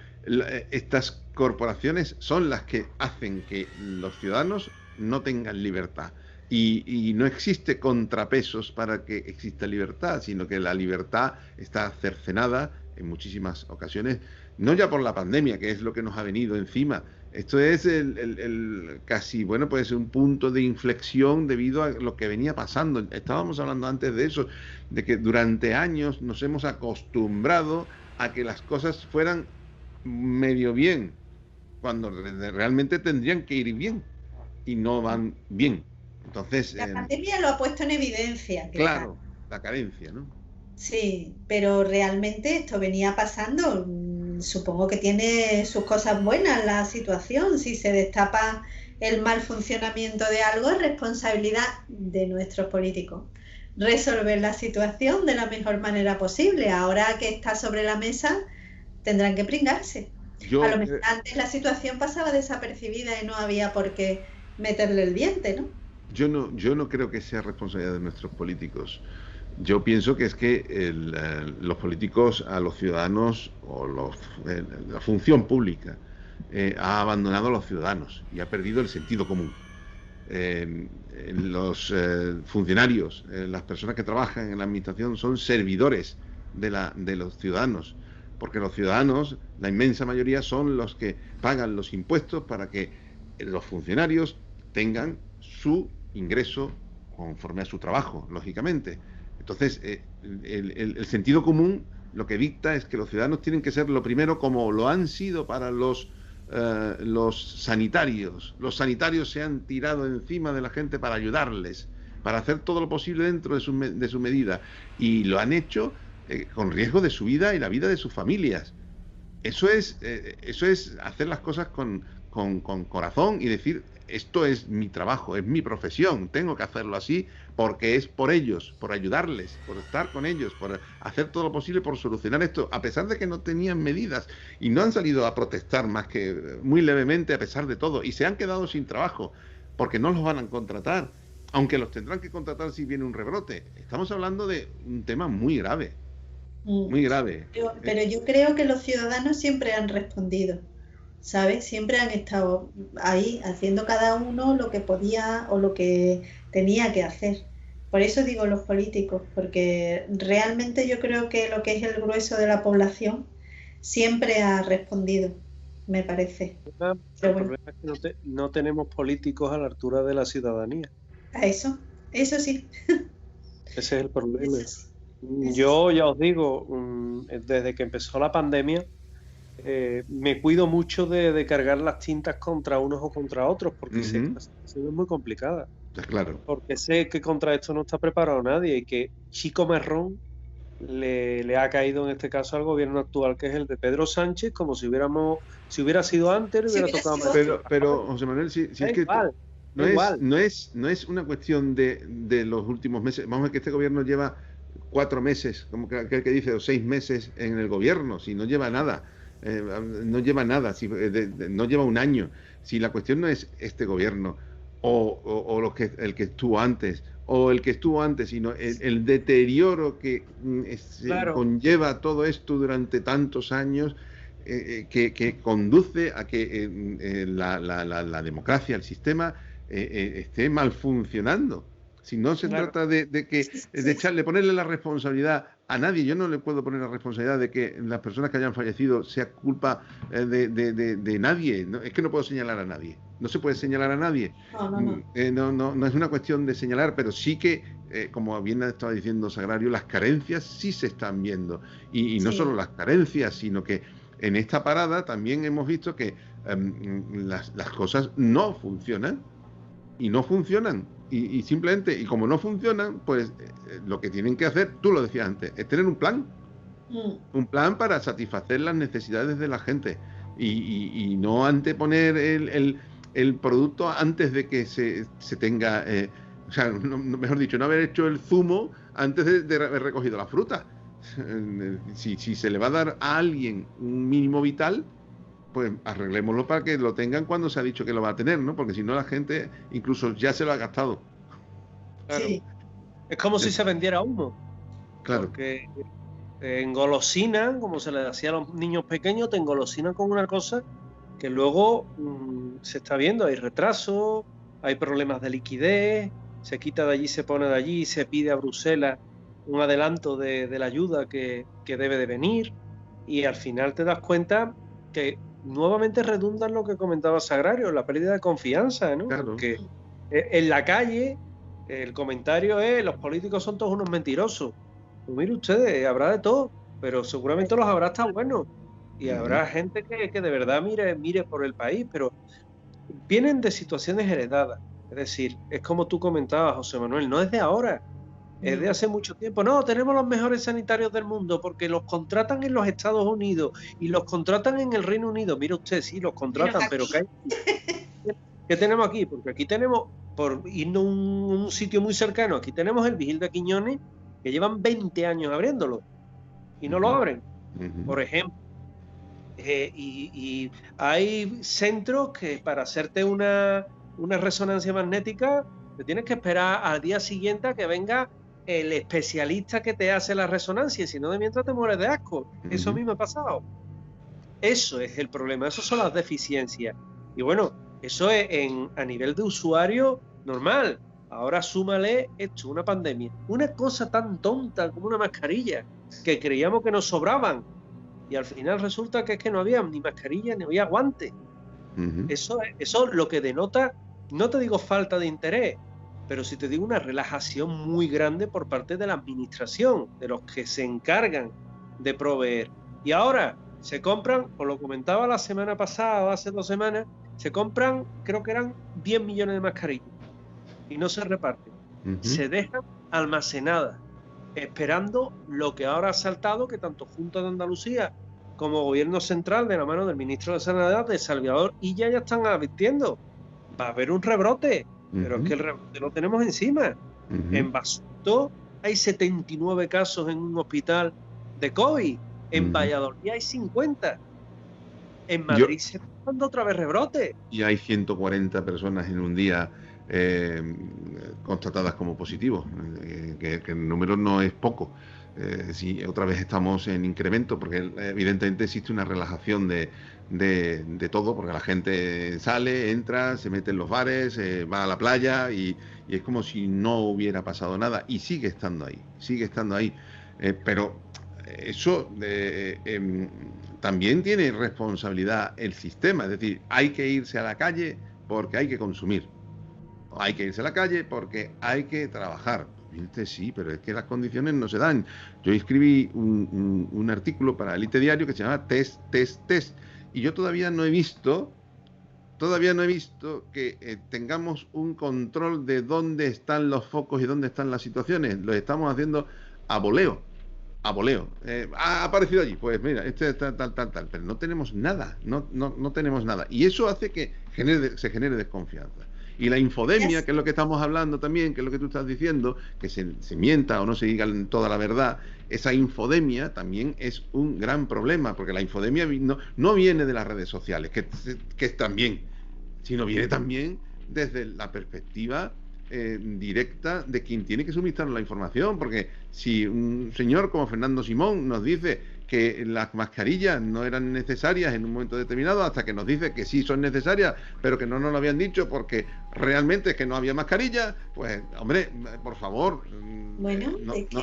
Estas corporaciones son las que hacen que los ciudadanos no tengan libertad. Y no existe contrapesos para que exista libertad, sino que la libertad está cercenada en muchísimas ocasiones, no ya por la pandemia, que es lo que nos ha venido encima. Esto es casi, puede ser un punto de inflexión debido a lo que venía pasando. Estábamos hablando antes de eso, de que durante años nos hemos acostumbrado a que las cosas fueran medio bien, cuando realmente tendrían que ir bien, y no van bien. Entonces,
la pandemia lo ha puesto en evidencia.
Claro, la carencia, ¿no?
Sí, pero realmente esto venía pasando. Supongo que tiene sus cosas buenas la situación. Si se destapa el mal funcionamiento de algo es responsabilidad de nuestros políticos. Resolver la situación de la mejor manera posible. Ahora que está sobre la mesa, tendrán que pringarse. A lo mejor antes la situación pasaba desapercibida y no había por qué meterle el diente, ¿no?
Yo no creo que sea responsabilidad de nuestros políticos. Yo pienso que es que los políticos a los ciudadanos o la función pública ha abandonado a los ciudadanos y ha perdido el sentido común. Los funcionarios, las personas que trabajan en la administración son servidores de los ciudadanos, porque los ciudadanos, la inmensa mayoría, son los que pagan los impuestos para que los funcionarios tengan su ingreso conforme a su trabajo, lógicamente. Entonces, el sentido común lo que dicta es que los ciudadanos tienen que ser lo primero, como lo han sido para los sanitarios. Los sanitarios se han tirado encima de la gente para ayudarles, para hacer todo lo posible dentro de su medida, y lo han hecho con riesgo de su vida y la vida de sus familias. Eso es hacer las cosas con corazón y decir: esto es mi trabajo, es mi profesión, tengo que hacerlo así porque es por ellos, por ayudarles, por estar con ellos, por hacer todo lo posible por solucionar esto, a pesar de que no tenían medidas y no han salido a protestar más que muy levemente a pesar de todo, y se han quedado sin trabajo porque no los van a contratar, aunque los tendrán que contratar si viene un rebrote. Estamos hablando de un tema muy grave, muy grave.
Pero yo creo que los ciudadanos siempre han respondido, ¿sabes? Siempre han estado ahí haciendo cada uno lo que podía o lo que tenía que hacer. Por eso digo los políticos, porque realmente yo creo que lo que es el grueso de la población siempre ha respondido, me parece.
El problema es que no tenemos políticos a la altura de la ciudadanía.
A eso sí.
Ese es el problema.
Eso sí.
Yo ya os digo, desde que empezó la pandemia, me cuido mucho de cargar las tintas contra unos o contra otros, porque sé que la situación es muy complicada.
Claro.
Porque sé que contra esto no está preparado nadie y que chico marrón le ha caído en este caso al gobierno actual, que es el de Pedro Sánchez, como si hubiera sido antes, le hubiera tocado más.
Pero José Manuel, si es que no es una cuestión de los últimos meses. Vamos a ver que este gobierno lleva 4 meses, como aquel que dice, o 6 meses en el gobierno, si no lleva nada. No lleva nada, no lleva un año. Si la cuestión no es este gobierno o el que estuvo antes, sino el deterioro que conlleva todo esto durante tantos años, que conduce a que la democracia, el sistema, esté mal funcionando. Si no se trata de ponerle la responsabilidad a nadie. Yo no le puedo poner la responsabilidad de que las personas que hayan fallecido sea culpa de nadie. No, es que no puedo señalar a nadie. No se puede señalar a nadie. No es una cuestión de señalar, pero sí que, como bien estaba diciendo Sagrario, las carencias sí se están viendo. Y no solo las carencias, sino que en esta parada también hemos visto que las cosas no funcionan. Y no funcionan. Y simplemente, y como no funcionan, pues lo que tienen que hacer, tú lo decías antes, es tener un plan. Un plan para satisfacer las necesidades de la gente. Y no anteponer el producto antes de que se tenga... o sea, mejor dicho, no haber hecho el zumo antes de haber recogido la fruta. Si se le va a dar a alguien un mínimo vital, pues arreglémoslo para que lo tengan cuando se ha dicho que lo va a tener, ¿no? Porque si no, la gente incluso ya se lo ha gastado.
Claro. Sí. Es como si se vendiera humo.
Claro.
Porque te engolosinan, como se le hacía a los niños pequeños, te engolosinan con una cosa que luego se está viendo. Hay retraso, hay problemas de liquidez, se quita de allí, se pone de allí, se pide a Bruselas un adelanto de la ayuda que debe de venir, y al final te das cuenta que nuevamente redunda en lo que comentaba Sagrario, la pérdida de confianza, ¿no?
Claro.
Porque en la calle el comentario es: los políticos son todos unos mentirosos. Pues mire ustedes, habrá de todo, pero seguramente los habrá hasta buenos, y habrá gente que de verdad mire por el país, pero vienen de situaciones heredadas. Es decir, es como tú comentabas, José Manuel, no es de ahora, es de hace mucho tiempo. No, tenemos los mejores sanitarios del mundo porque los contratan en los Estados Unidos y los contratan en el Reino Unido. Mira usted, sí, los contratan, pero ¿Qué tenemos aquí? Porque aquí tenemos, por irnos a un sitio muy cercano, aquí tenemos el Vigil de Quiñones, que llevan 20 años abriéndolo y no lo abren, por ejemplo. Y hay centros que para hacerte una resonancia magnética te tienes que esperar al día siguiente a que venga el especialista que te hace la resonancia, y si no, de mientras te mueres de asco. Eso a mí me ha pasado. Eso es el problema, eso son las deficiencias. Y bueno, eso es a nivel de usuario normal. Ahora súmale esto, una pandemia. Una cosa tan tonta como una mascarilla, que creíamos que nos sobraban. Y al final resulta que es que no había ni mascarilla ni había guantes. Eso es lo que denota, no te digo falta de interés, pero sí te digo una relajación muy grande por parte de la administración, de los que se encargan de proveer. Y ahora se compran, os lo comentaba la semana pasada o hace 2 semanas, se compran, creo que eran 10 millones de mascarillas y no se reparten. Se dejan almacenadas, esperando lo que ahora ha saltado, que tanto Junta de Andalucía como Gobierno Central, de la mano del Ministro de Sanidad, de Salvador Illa, ya están advirtiendo. Va a haber un rebrote, pero es que el rebrote lo tenemos encima. En Basurto hay 79 casos en un hospital de COVID. En Valladolid hay 50. En Madrid se está dando otra vez rebrote.
Y hay 140 personas en un día constatadas como positivos, que el número no es poco. Sí, otra vez estamos en incremento, porque evidentemente existe una relajación de todo, porque la gente sale, entra, se mete en los bares, va a la playa y es como si no hubiera pasado nada, y sigue estando ahí, pero eso también tiene responsabilidad el sistema, es decir, hay que irse a la calle porque hay que consumir, hay que irse a la calle porque hay que trabajar. Sí, pero es que las condiciones no se dan. Yo escribí un artículo para Elite Diario que se llama Test, y yo todavía no he visto que tengamos un control de dónde están los focos y dónde están las situaciones. Lo estamos haciendo a voleo. Ha aparecido allí, pues mira, tal, pero no tenemos nada, no tenemos nada, y eso hace que se genere desconfianza. Y la infodemia, que es lo que estamos hablando también, que es lo que tú estás diciendo, que se mienta o no se diga toda la verdad, esa infodemia también es un gran problema, porque la infodemia no viene de las redes sociales, que también, sino viene también desde la perspectiva directa de quien tiene que suministrar la información, porque si un señor como Fernando Simón nos dice que las mascarillas no eran necesarias en un momento determinado, hasta que nos dice que sí son necesarias, pero que no nos lo habían dicho porque realmente es que no había mascarilla, pues hombre, por favor.
Bueno,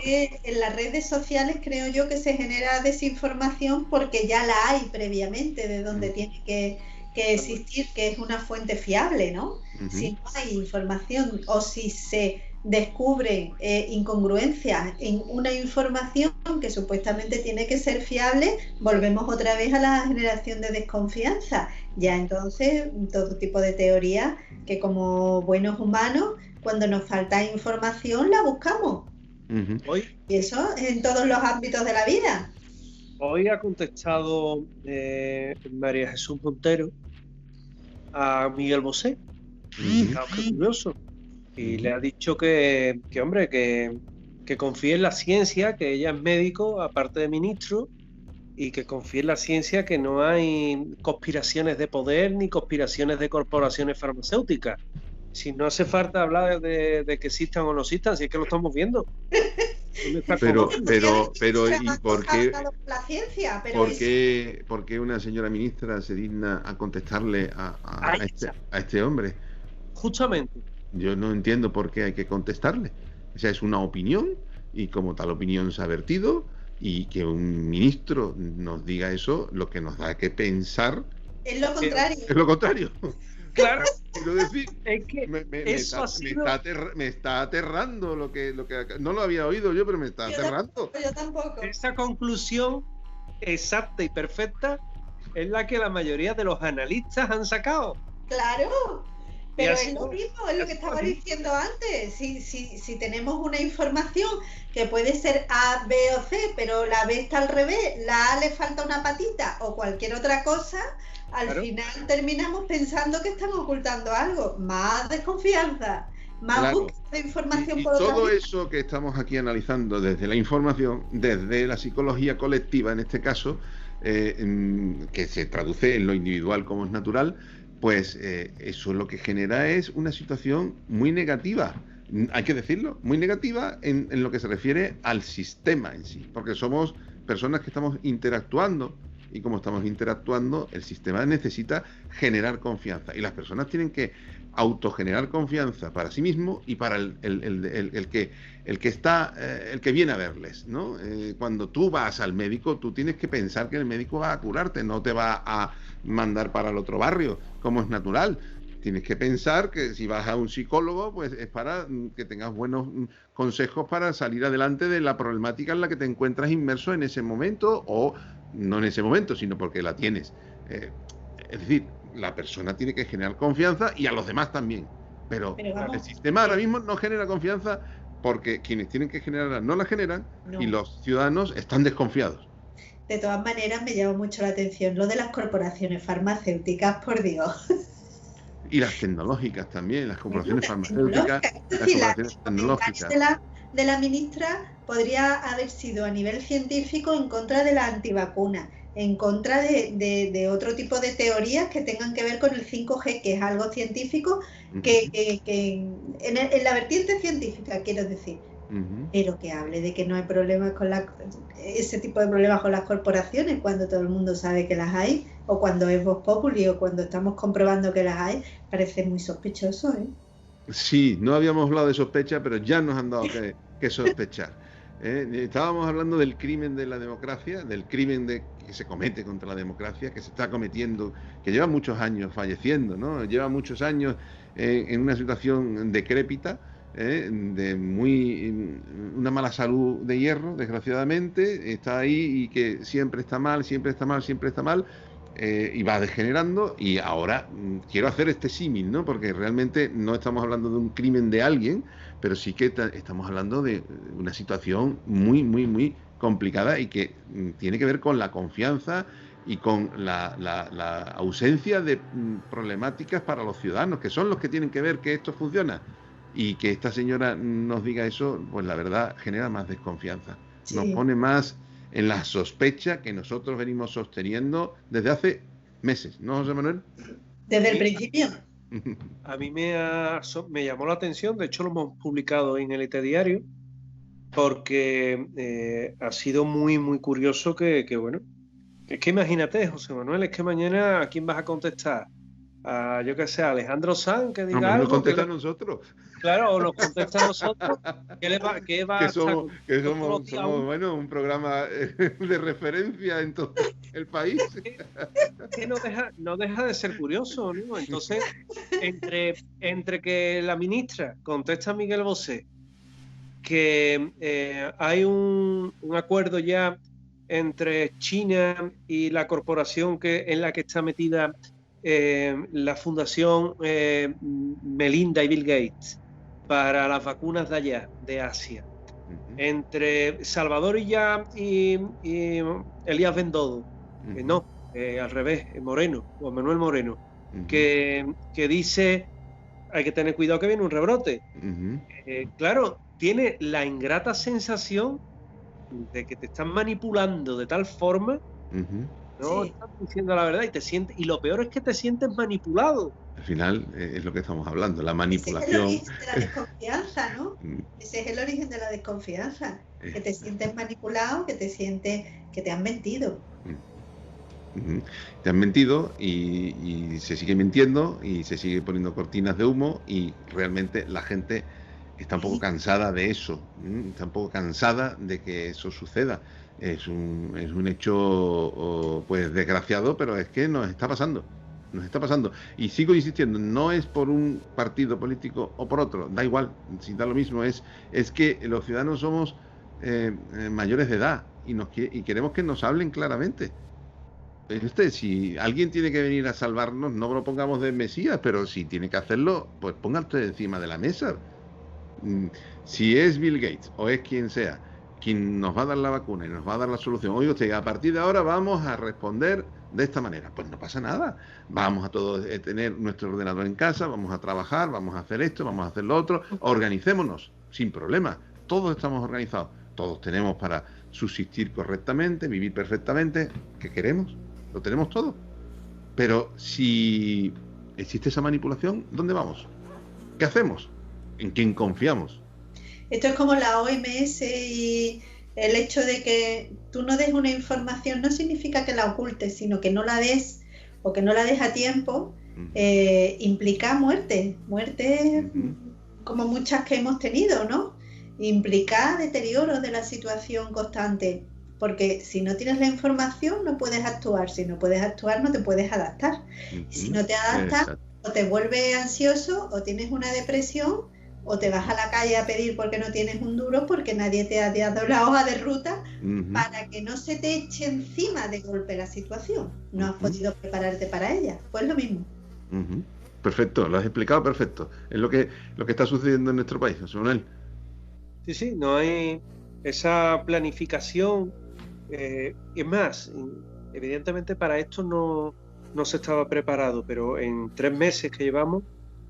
que en las redes sociales creo yo que se genera desinformación porque ya la hay previamente de donde tiene que existir, que es una fuente fiable, ¿no? Si no hay información o si se descubren incongruencias en una información que supuestamente tiene que ser fiable, volvemos otra vez a la generación de desconfianza. Ya entonces, todo tipo de teorías que como buenos humanos, cuando nos falta información, la buscamos. Y eso en todos los ámbitos de la vida.
Hoy ha contestado María Jesús Montero a Miguel Bosé. Qué curioso. Y le ha dicho que confíe en la ciencia, que ella es médico, aparte de ministro, y que confíe en la ciencia, que no hay conspiraciones de poder ni conspiraciones de corporaciones farmacéuticas. Si no hace falta hablar de que existan o no existan, si es que lo estamos viendo.
Pero ¿y por qué?
La ciencia, pero
¿Por qué una señora ministra se digna a contestarle a este hombre?
Justamente.
Yo no entiendo por qué hay que contestarle. O sea, es una opinión, y como tal opinión se ha vertido, y que un ministro nos diga eso, lo que nos da que pensar
es lo contrario.
Es lo contrario.
Claro.
Quiero decir,
es que
me está aterrando lo que no lo había oído yo, pero me está aterrando.
Yo tampoco.
Esa conclusión exacta y perfecta es la que la mayoría de los analistas han sacado.
Claro. Pero es lo mismo, es lo que estaba diciendo antes. Si tenemos una información que puede ser A, B o C, pero la B está al revés, la A le falta una patita o cualquier otra cosa, al final terminamos pensando que están ocultando algo. Más desconfianza, más búsqueda de información por otra
todo eso que estamos aquí analizando desde la información, desde la psicología colectiva en este caso, que se traduce en lo individual como es natural, pues eso lo que genera es una situación muy negativa, hay que decirlo, muy negativa en lo que se refiere al sistema en sí, porque somos personas que estamos interactuando, y como estamos interactuando, el sistema necesita generar confianza, y las personas tienen que autogenerar confianza para sí mismo y para el que viene a verles, ¿no? Cuando tú vas al médico, tú tienes que pensar que el médico va a curarte, no te va a mandar para el otro barrio, como es natural. Tienes que pensar que si vas a un psicólogo, pues es para que tengas buenos consejos para salir adelante de la problemática en la que te encuentras inmerso en ese momento, o no en ese momento, sino porque la tienes. Es decir, la persona tiene que generar confianza y a los demás también. Pero el sistema ahora mismo no genera confianza porque quienes tienen que generarla no la generan, y los ciudadanos están desconfiados.
De todas maneras, me llama mucho la atención lo de las corporaciones farmacéuticas, por Dios.
Y las tecnológicas también, las corporaciones farmacéuticas, las corporaciones tecnológicas.
De la ministra podría haber sido a nivel científico en contra de la antivacuna, en contra de otro tipo de teorías que tengan que ver con el 5G, que es algo científico, que en la vertiente científica, quiero decir. Pero que hable de que no hay problemas con ese tipo de problemas con las corporaciones, cuando todo el mundo sabe que las hay, o cuando es Vox Populi, o cuando estamos comprobando que las hay, parece muy sospechoso, ¿eh?
Sí, no habíamos hablado de sospecha, pero ya nos han dado que sospechar. Estábamos hablando del crimen de la democracia, del crimen que se comete contra la democracia, que se está cometiendo, que lleva muchos años falleciendo, ¿no? Lleva muchos años en una situación decrépita, de una mala salud de hierro, desgraciadamente, está ahí, y que siempre está mal, siempre está mal, siempre está mal, y va degenerando. Y ahora quiero hacer este símil, ¿no? Porque realmente no estamos hablando de un crimen de alguien, pero sí que estamos hablando de una situación muy, muy, muy complicada, y que tiene que ver con la confianza y con la ausencia de problemáticas para los ciudadanos, que son los que tienen que ver que esto funciona. Y que esta señora nos diga eso, pues la verdad genera más desconfianza. Sí. Nos pone más en la sospecha que nosotros venimos sosteniendo desde hace meses, ¿no, José Manuel?
Desde el principio.
A mí me llamó la atención, de hecho lo hemos publicado en el ET Diario, porque ha sido muy, muy curioso que bueno, es que imagínate, José Manuel, es que mañana ¿a quién vas a contestar? A, yo que sé, a Alejandro Sanz, que diga algo.
Nos contesta a nosotros.
Claro, o nos contesta a nosotros. ¿Qué va
que somos bueno, un programa de referencia en todo el país.
Que no deja de ser curioso, ¿no? Entonces, entre que la ministra contesta a Miguel Bosé que hay un acuerdo ya entre China y la corporación en la que está metida la fundación Melinda y Bill Gates para las vacunas de allá, de Asia, entre Salvador Illa y Elías Bendodo, al revés, Moreno, o Manuel Moreno, que dice hay que tener cuidado que viene un rebrote. Claro, tiene la ingrata sensación de que te están manipulando de tal forma, no estás diciendo la verdad, y lo peor es que te sientes manipulado.
Al final es lo que estamos hablando, la manipulación.
Ese es el origen de la desconfianza, ¿no? Ese es el origen de la desconfianza, que te sientes manipulado, que te sientes que te han mentido.
Te han mentido y se sigue mintiendo y se sigue poniendo cortinas de humo, y realmente la gente está un poco cansada de eso, está un poco cansada de que eso suceda. Es un hecho pues desgraciado, pero es que nos está pasando. Y sigo insistiendo, no es por un partido político o por otro, da igual, si da lo mismo, es que los ciudadanos somos mayores de edad y queremos que nos hablen claramente. Si alguien tiene que venir a salvarnos, no lo pongamos de Mesías, pero si tiene que hacerlo, pues póngalo encima de la mesa. Si es Bill Gates o es quien sea, quien nos va a dar la vacuna y nos va a dar la solución, oye usted, a partir de ahora vamos a responder de esta manera, pues no pasa nada. Vamos a todos tener nuestro ordenador en casa, vamos a trabajar, vamos a hacer esto, vamos a hacer lo otro, organicémonos, sin problema. Todos estamos organizados, todos tenemos para subsistir correctamente, vivir perfectamente. ¿Qué queremos? Lo tenemos todo. Pero si existe esa manipulación, ¿dónde vamos? ¿Qué hacemos? ¿En quién confiamos?
Esto es como la OMS y el hecho de que tú no des una información no significa que la ocultes, sino que no la des o que no la des a tiempo, implica muerte como muchas que hemos tenido, ¿no? Implica deterioro de la situación constante. Porque si no tienes la información no puedes actuar, si no puedes actuar no te puedes adaptar. Y si no te adaptas, o te vuelves ansioso, o tienes una depresión, o te vas a la calle a pedir porque no tienes un duro, porque nadie te ha dado la hoja de ruta para que no se te eche encima de golpe la situación. No has podido prepararte para ella. Pues lo mismo.
Perfecto, lo has explicado perfecto. Es lo que está sucediendo en nuestro país, José Manuel.
Sí, no hay esa planificación. Es más, evidentemente para esto no se estaba preparado, pero en 3 meses que llevamos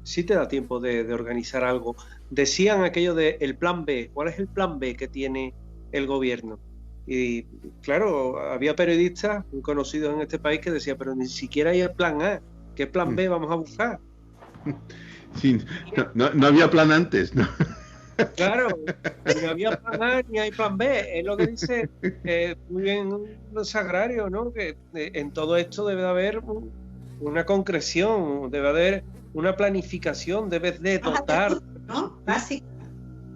sí te da tiempo de organizar algo. Decían aquello de el plan B. ¿Cuál es el plan B que tiene el gobierno? Y claro, había periodistas muy conocidos en este país que decían, pero ni siquiera hay el plan A. ¿Qué plan B vamos a buscar?
Sí, no había plan antes, ¿no?
Claro, ni había plan A ni hay plan B. Es lo que dice muy bien los agrarios, ¿no? Que en todo esto debe de haber una concreción, debe haber una planificación, debes de dotar,
¿no? Básico.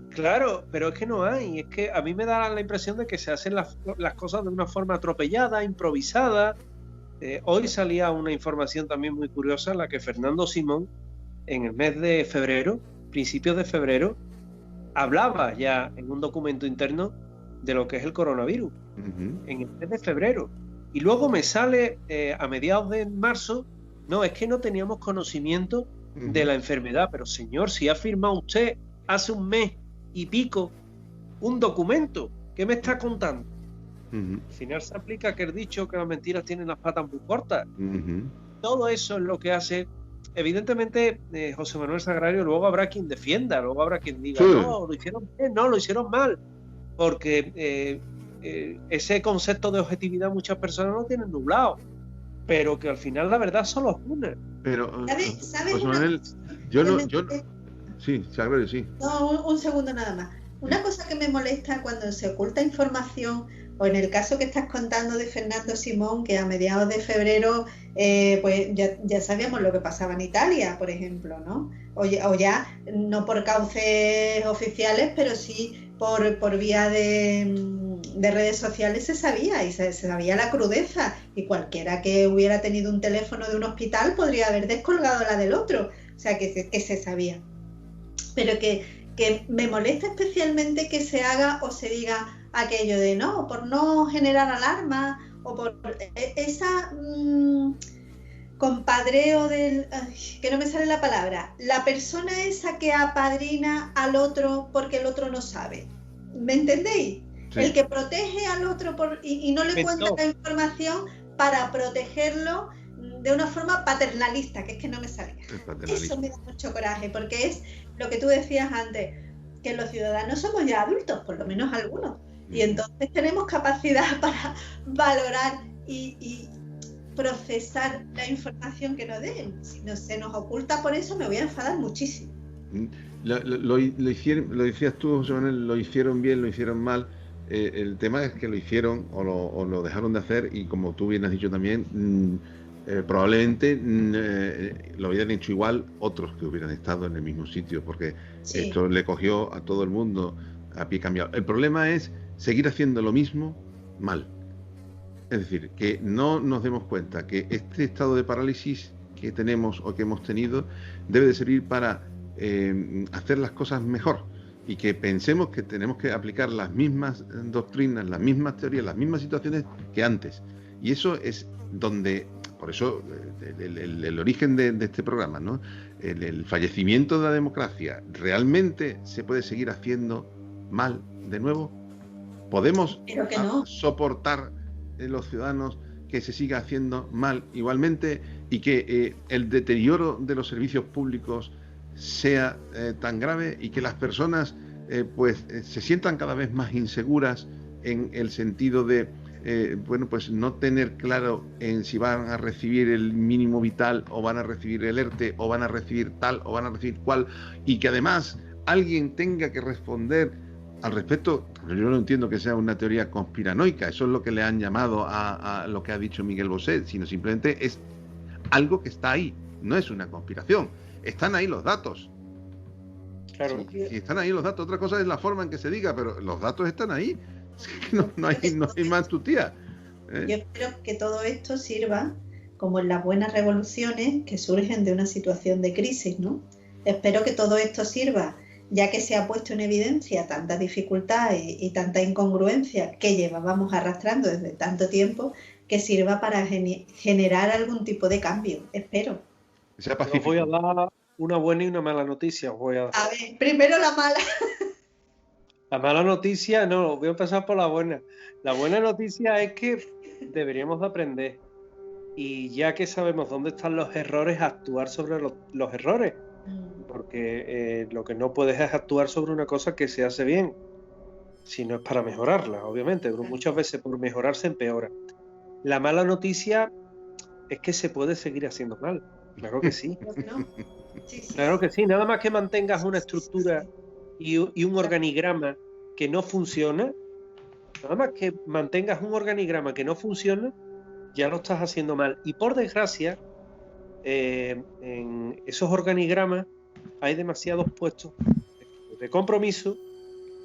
Claro, pero es que no hay. Es que a mí me da la impresión de que se hacen las cosas de una forma atropellada, improvisada. Hoy salía una información también muy curiosa en la que Fernando Simón, en el mes de febrero, principios de febrero, hablaba ya en un documento interno de lo que es el coronavirus, en el mes de febrero. Y luego me sale a mediados de marzo, no, es que no teníamos conocimiento de la enfermedad. Pero señor, si ha firmado usted hace un mes y pico un documento, ¿qué me está contando? Al final se aplica aquel dicho que las mentiras tienen las patas muy cortas. Todo eso es lo que hace. Evidentemente, José Manuel Sagrario, luego habrá quien defienda, luego habrá quien diga, no, lo hicieron bien, no, lo hicieron mal, porque ese concepto de objetividad muchas personas lo tienen nublado, pero que al final la verdad solo es una.
Pero,
¿sabes
José Manuel, sí, Sagrario, sí.
No, un segundo nada más. Una cosa que me molesta cuando se oculta información, o en el caso que estás contando de Fernando Simón, que a mediados de febrero pues ya sabíamos lo que pasaba en Italia, por ejemplo, ¿no? O ya, no por cauces oficiales, pero sí por vía de redes sociales se sabía, y se sabía la crudeza, y cualquiera que hubiera tenido un teléfono de un hospital podría haber descolgado la del otro, o sea que se sabía. Pero que me molesta especialmente que se haga o se diga aquello de no, por no generar alarma, o por esa compadreo del... que no me sale la palabra. La persona esa que apadrina al otro porque el otro no sabe. ¿Me entendéis? Sí. El que protege al otro y no le cuenta la información para protegerlo de una forma paternalista, que es que no me salía. Eso me da mucho coraje, porque es lo que tú decías antes, que los ciudadanos somos ya adultos, por lo menos algunos, y entonces tenemos capacidad para valorar y procesar la información que nos den. Si no se nos oculta por eso, me voy a enfadar muchísimo.
Lo decías tú, José Manuel, lo hicieron bien, lo hicieron mal. El tema es que lo hicieron o lo dejaron de hacer, y como tú bien has dicho también, probablemente lo hubieran hecho igual otros que hubieran estado en el mismo sitio, porque esto le cogió a todo el mundo a pie cambiado. El problema es seguir haciendo lo mismo mal. Es decir, que no nos demos cuenta que este estado de parálisis que tenemos o que hemos tenido debe de servir para hacer las cosas mejor, y que pensemos que tenemos que aplicar las mismas doctrinas, las mismas teorías, las mismas situaciones que antes, Y eso es donde, por eso el origen de este programa, ¿no? El fallecimiento de la democracia, ¿realmente se puede seguir haciendo mal de nuevo? ¿Podemos soportar los ciudadanos que se siga haciendo mal igualmente y que el deterioro de los servicios públicos sea tan grave y que las personas se sientan cada vez más inseguras en el sentido de pues no tener claro en si van a recibir el mínimo vital o van a recibir el ERTE o van a recibir tal o van a recibir cual, y que además alguien tenga que responder al respecto? Yo no entiendo que sea una teoría conspiranoica, eso es lo que le han llamado a lo que ha dicho Miguel Bosé, sino simplemente es algo que está ahí, no es una conspiración, están ahí los datos.
Claro.
Si están ahí los datos, otra cosa es la forma en que se diga, pero los datos están ahí. No hay más tutía.
Yo espero que todo esto sirva como en las buenas revoluciones que surgen de una situación de crisis, ¿no? Espero que todo esto sirva, ya que se ha puesto en evidencia tanta dificultad y tanta incongruencia que llevábamos arrastrando desde tanto tiempo, que sirva para generar algún tipo de cambio. Espero.
Os voy a dar una buena y una mala noticia.
A ver, primero la mala.
La mala noticia, no, voy a empezar por la buena. La buena noticia es que deberíamos de aprender. Y ya que sabemos dónde están los errores, actuar sobre los errores. Porque lo que no puedes es actuar sobre una cosa que se hace bien, si no es para mejorarla, obviamente, pero muchas veces por mejorar se empeora. La mala noticia es que se puede seguir haciendo mal, claro que sí. Claro que sí, nada más que mantengas una estructura y un organigrama que no funciona, nada más que mantengas un organigrama que no funciona, ya lo estás haciendo mal. Y por desgracia, en esos organigramas hay demasiados puestos de compromiso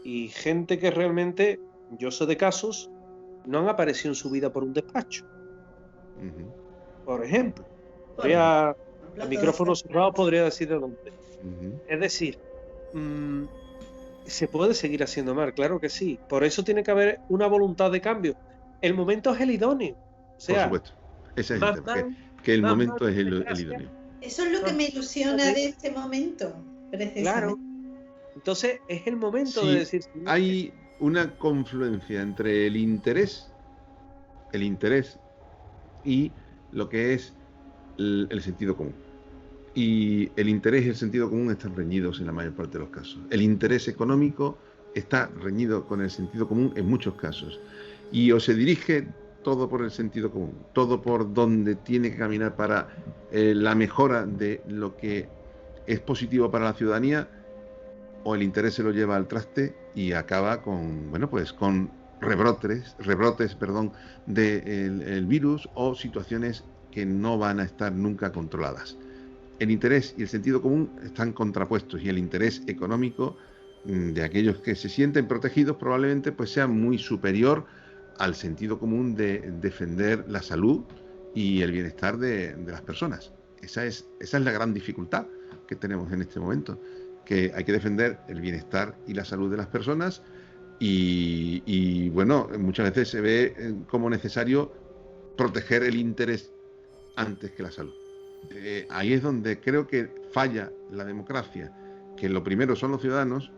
y gente que realmente, yo sé de casos, no han aparecido en su vida por un despacho. Por ejemplo, a micrófono cerrado podría decir de dónde. Es decir, se puede seguir haciendo mal, claro que sí. Por eso tiene que haber una voluntad de cambio. El momento es el idóneo. O sea,
por supuesto. Ese es el tema, que el momento es el idóneo.
Eso es lo que me ilusiona de este momento, precisamente.
Claro. Entonces es el momento de decir...
Hay una confluencia entre el interés y lo que es el sentido común. Y el interés y el sentido común están reñidos en la mayor parte de los casos. El interés económico está reñido con el sentido común en muchos casos. Y o se dirige todo por el sentido común, todo por donde tiene que caminar para la mejora de lo que es positivo para la ciudadanía, o el interés se lo lleva al traste y acaba con, con rebrotes, del virus o situaciones que no van a estar nunca controladas. El interés y el sentido común están contrapuestos, y el interés económico de aquellos que se sienten protegidos probablemente pues sea muy superior al sentido común de defender la salud y el bienestar de las personas. Esa es la gran dificultad que tenemos en este momento, que hay que defender el bienestar y la salud de las personas y muchas veces se ve como necesario proteger el interés antes que la salud. Ahí es donde creo que falla la democracia, que lo primero son los ciudadanos.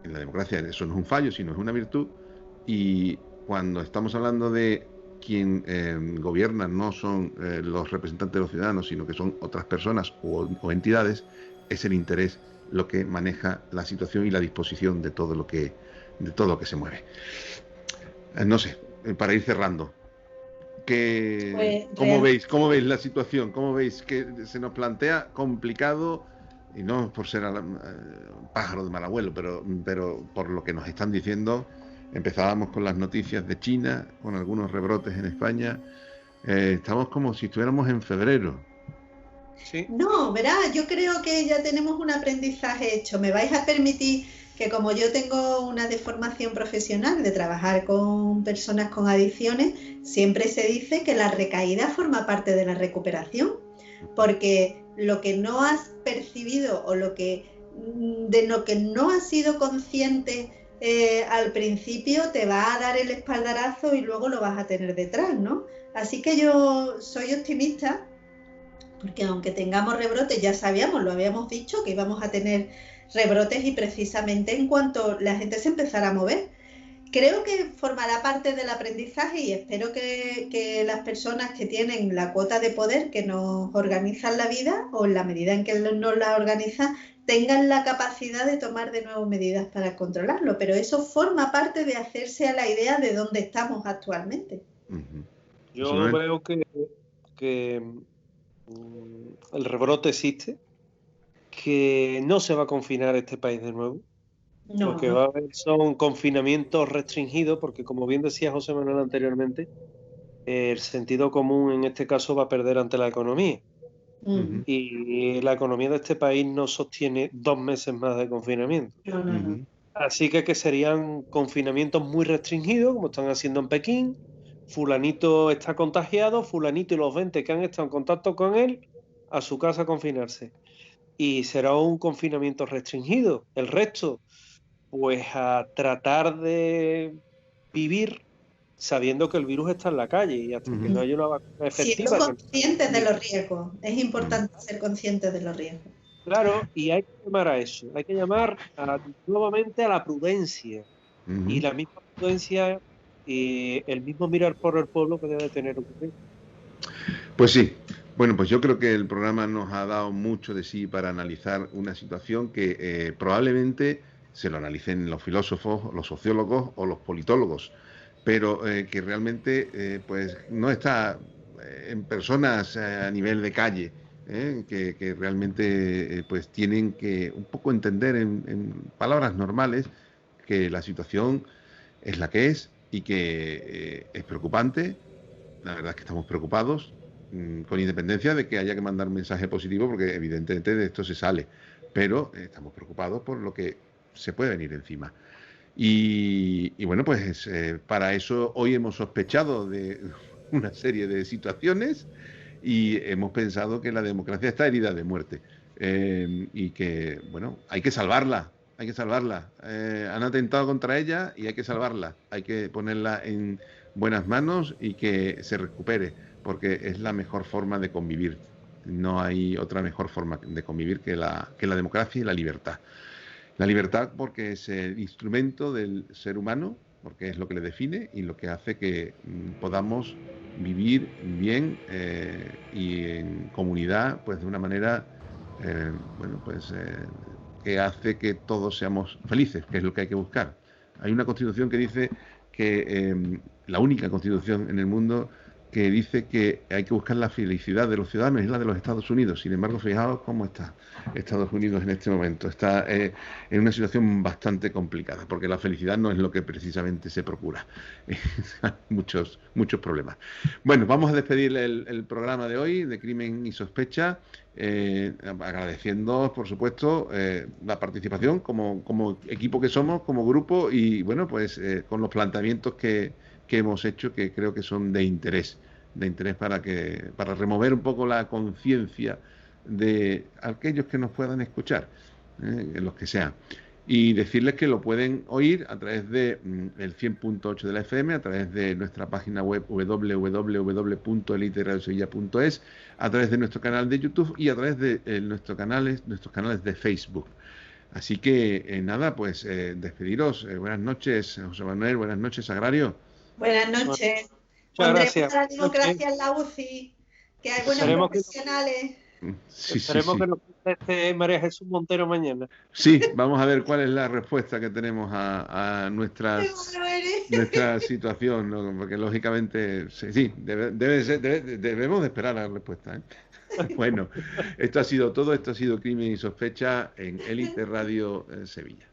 En la democracia eso no es un fallo, sino es una virtud, y cuando estamos hablando de quien gobierna no son los representantes de los ciudadanos, sino que son otras personas o entidades, es el interés lo que maneja la situación y la disposición de todo lo que se mueve. No sé, para ir cerrando, ¿cómo veis la situación? ¿Cómo veis que se nos plantea complicado? Y no por ser pájaro de mal abuelo, pero por lo que nos están diciendo. Empezábamos con las noticias de China, con algunos rebrotes en España. Estamos como si estuviéramos en febrero.
¿Sí?
No, verás, yo creo que ya tenemos un aprendizaje hecho. Me vais a permitir que, como yo tengo una deformación profesional de trabajar con personas con adicciones, siempre se dice que la recaída forma parte de la recuperación, porque lo que no has percibido o de lo que no has sido consciente al principio te va a dar el espaldarazo y luego lo vas a tener detrás, ¿no? Así que yo soy optimista, porque aunque tengamos rebrotes, ya sabíamos, lo habíamos dicho, que íbamos a tener rebrotes, y precisamente en cuanto la gente se empezara a mover. Creo que formará parte del aprendizaje, y espero que las personas que tienen la cuota de poder, que nos organizan la vida, o en la medida en que nos la organizan, tengan la capacidad de tomar de nuevo medidas para controlarlo. Pero eso forma parte de hacerse a la idea de dónde estamos actualmente.
Yo veo que el rebrote existe, que no se va a confinar este país de nuevo. Lo que va a haber son confinamientos restringidos, porque como bien decía José Manuel anteriormente, el sentido común en este caso va a perder ante la economía. Y la economía de este país no sostiene 2 meses más de confinamiento. Así que serían confinamientos muy restringidos, como están haciendo en Pekín. Fulanito está contagiado, fulanito y los 20 que han estado en contacto con él, a su casa a confinarse. Y será un confinamiento restringido. El resto, pues a tratar de vivir sabiendo que el virus está en la calle, y hasta que no haya una vacuna efectiva.
Siendo conscientes de los riesgos. Es importante ser conscientes de los riesgos.
Claro, y hay que llamar a eso. Hay que llamar nuevamente a la prudencia. Y la misma prudencia, el mismo mirar por el pueblo que debe tener un gobierno.
Pues sí. Bueno, pues yo creo que el programa nos ha dado mucho de sí para analizar una situación que probablemente se lo analicen los filósofos, los sociólogos o los politólogos, pero que realmente pues no está en personas a nivel de calle, que realmente pues tienen que un poco entender en palabras normales que la situación es la que es y que es preocupante. La verdad es que estamos preocupados, con independencia de que haya que mandar un mensaje positivo, porque evidentemente de esto se sale, pero estamos preocupados por lo que se puede venir encima. Y bueno, pues para eso hoy hemos sospechado de una serie de situaciones y hemos pensado que la democracia está herida de muerte, y que, bueno, hay que salvarla. Han atentado contra ella y hay que salvarla, hay que ponerla en buenas manos y que se recupere, porque es la mejor forma de convivir. No hay otra mejor forma de convivir que la democracia y la libertad. La libertad porque es el instrumento del ser humano, porque es lo que le define y lo que hace que podamos vivir bien y en comunidad, pues de una manera, que hace que todos seamos felices, que es lo que hay que buscar. Hay una constitución que dice que, la única constitución en el mundo que dice que hay que buscar la felicidad de los ciudadanos, es la de los Estados Unidos. Sin embargo, fijaos cómo está Estados Unidos en este momento. Está en una situación bastante complicada, porque la felicidad no es lo que precisamente se procura. Hay muchos problemas. Bueno, vamos a despedir el programa de hoy, de Crimen y Sospecha, agradeciendo, por supuesto, la participación como equipo que somos, como grupo, y bueno, pues con los planteamientos que hemos hecho, que creo que son de interés para remover un poco la conciencia de aquellos que nos puedan escuchar, los que sean, y decirles que lo pueden oír a través de el 100.8 de la FM, a través de nuestra página web www.eliteradiosevilla.es, a través de nuestro canal de YouTube y a través de nuestros canales de Facebook. Así que nada, pues despediros. Buenas noches, José Manuel. Buenas noches, Agrario.
Buenas noches.
Muchas gracias.
La democracia en la UCI, que hay buenos profesionales.
Esperemos que nos conteste María Jesús Montero mañana.
Sí, vamos a ver cuál es la respuesta que tenemos a nuestra situación, ¿no? Porque lógicamente sí, debemos de esperar la respuesta, Bueno, esto ha sido todo. Esto ha sido Crimen y Sospecha en Élite Radio Sevilla.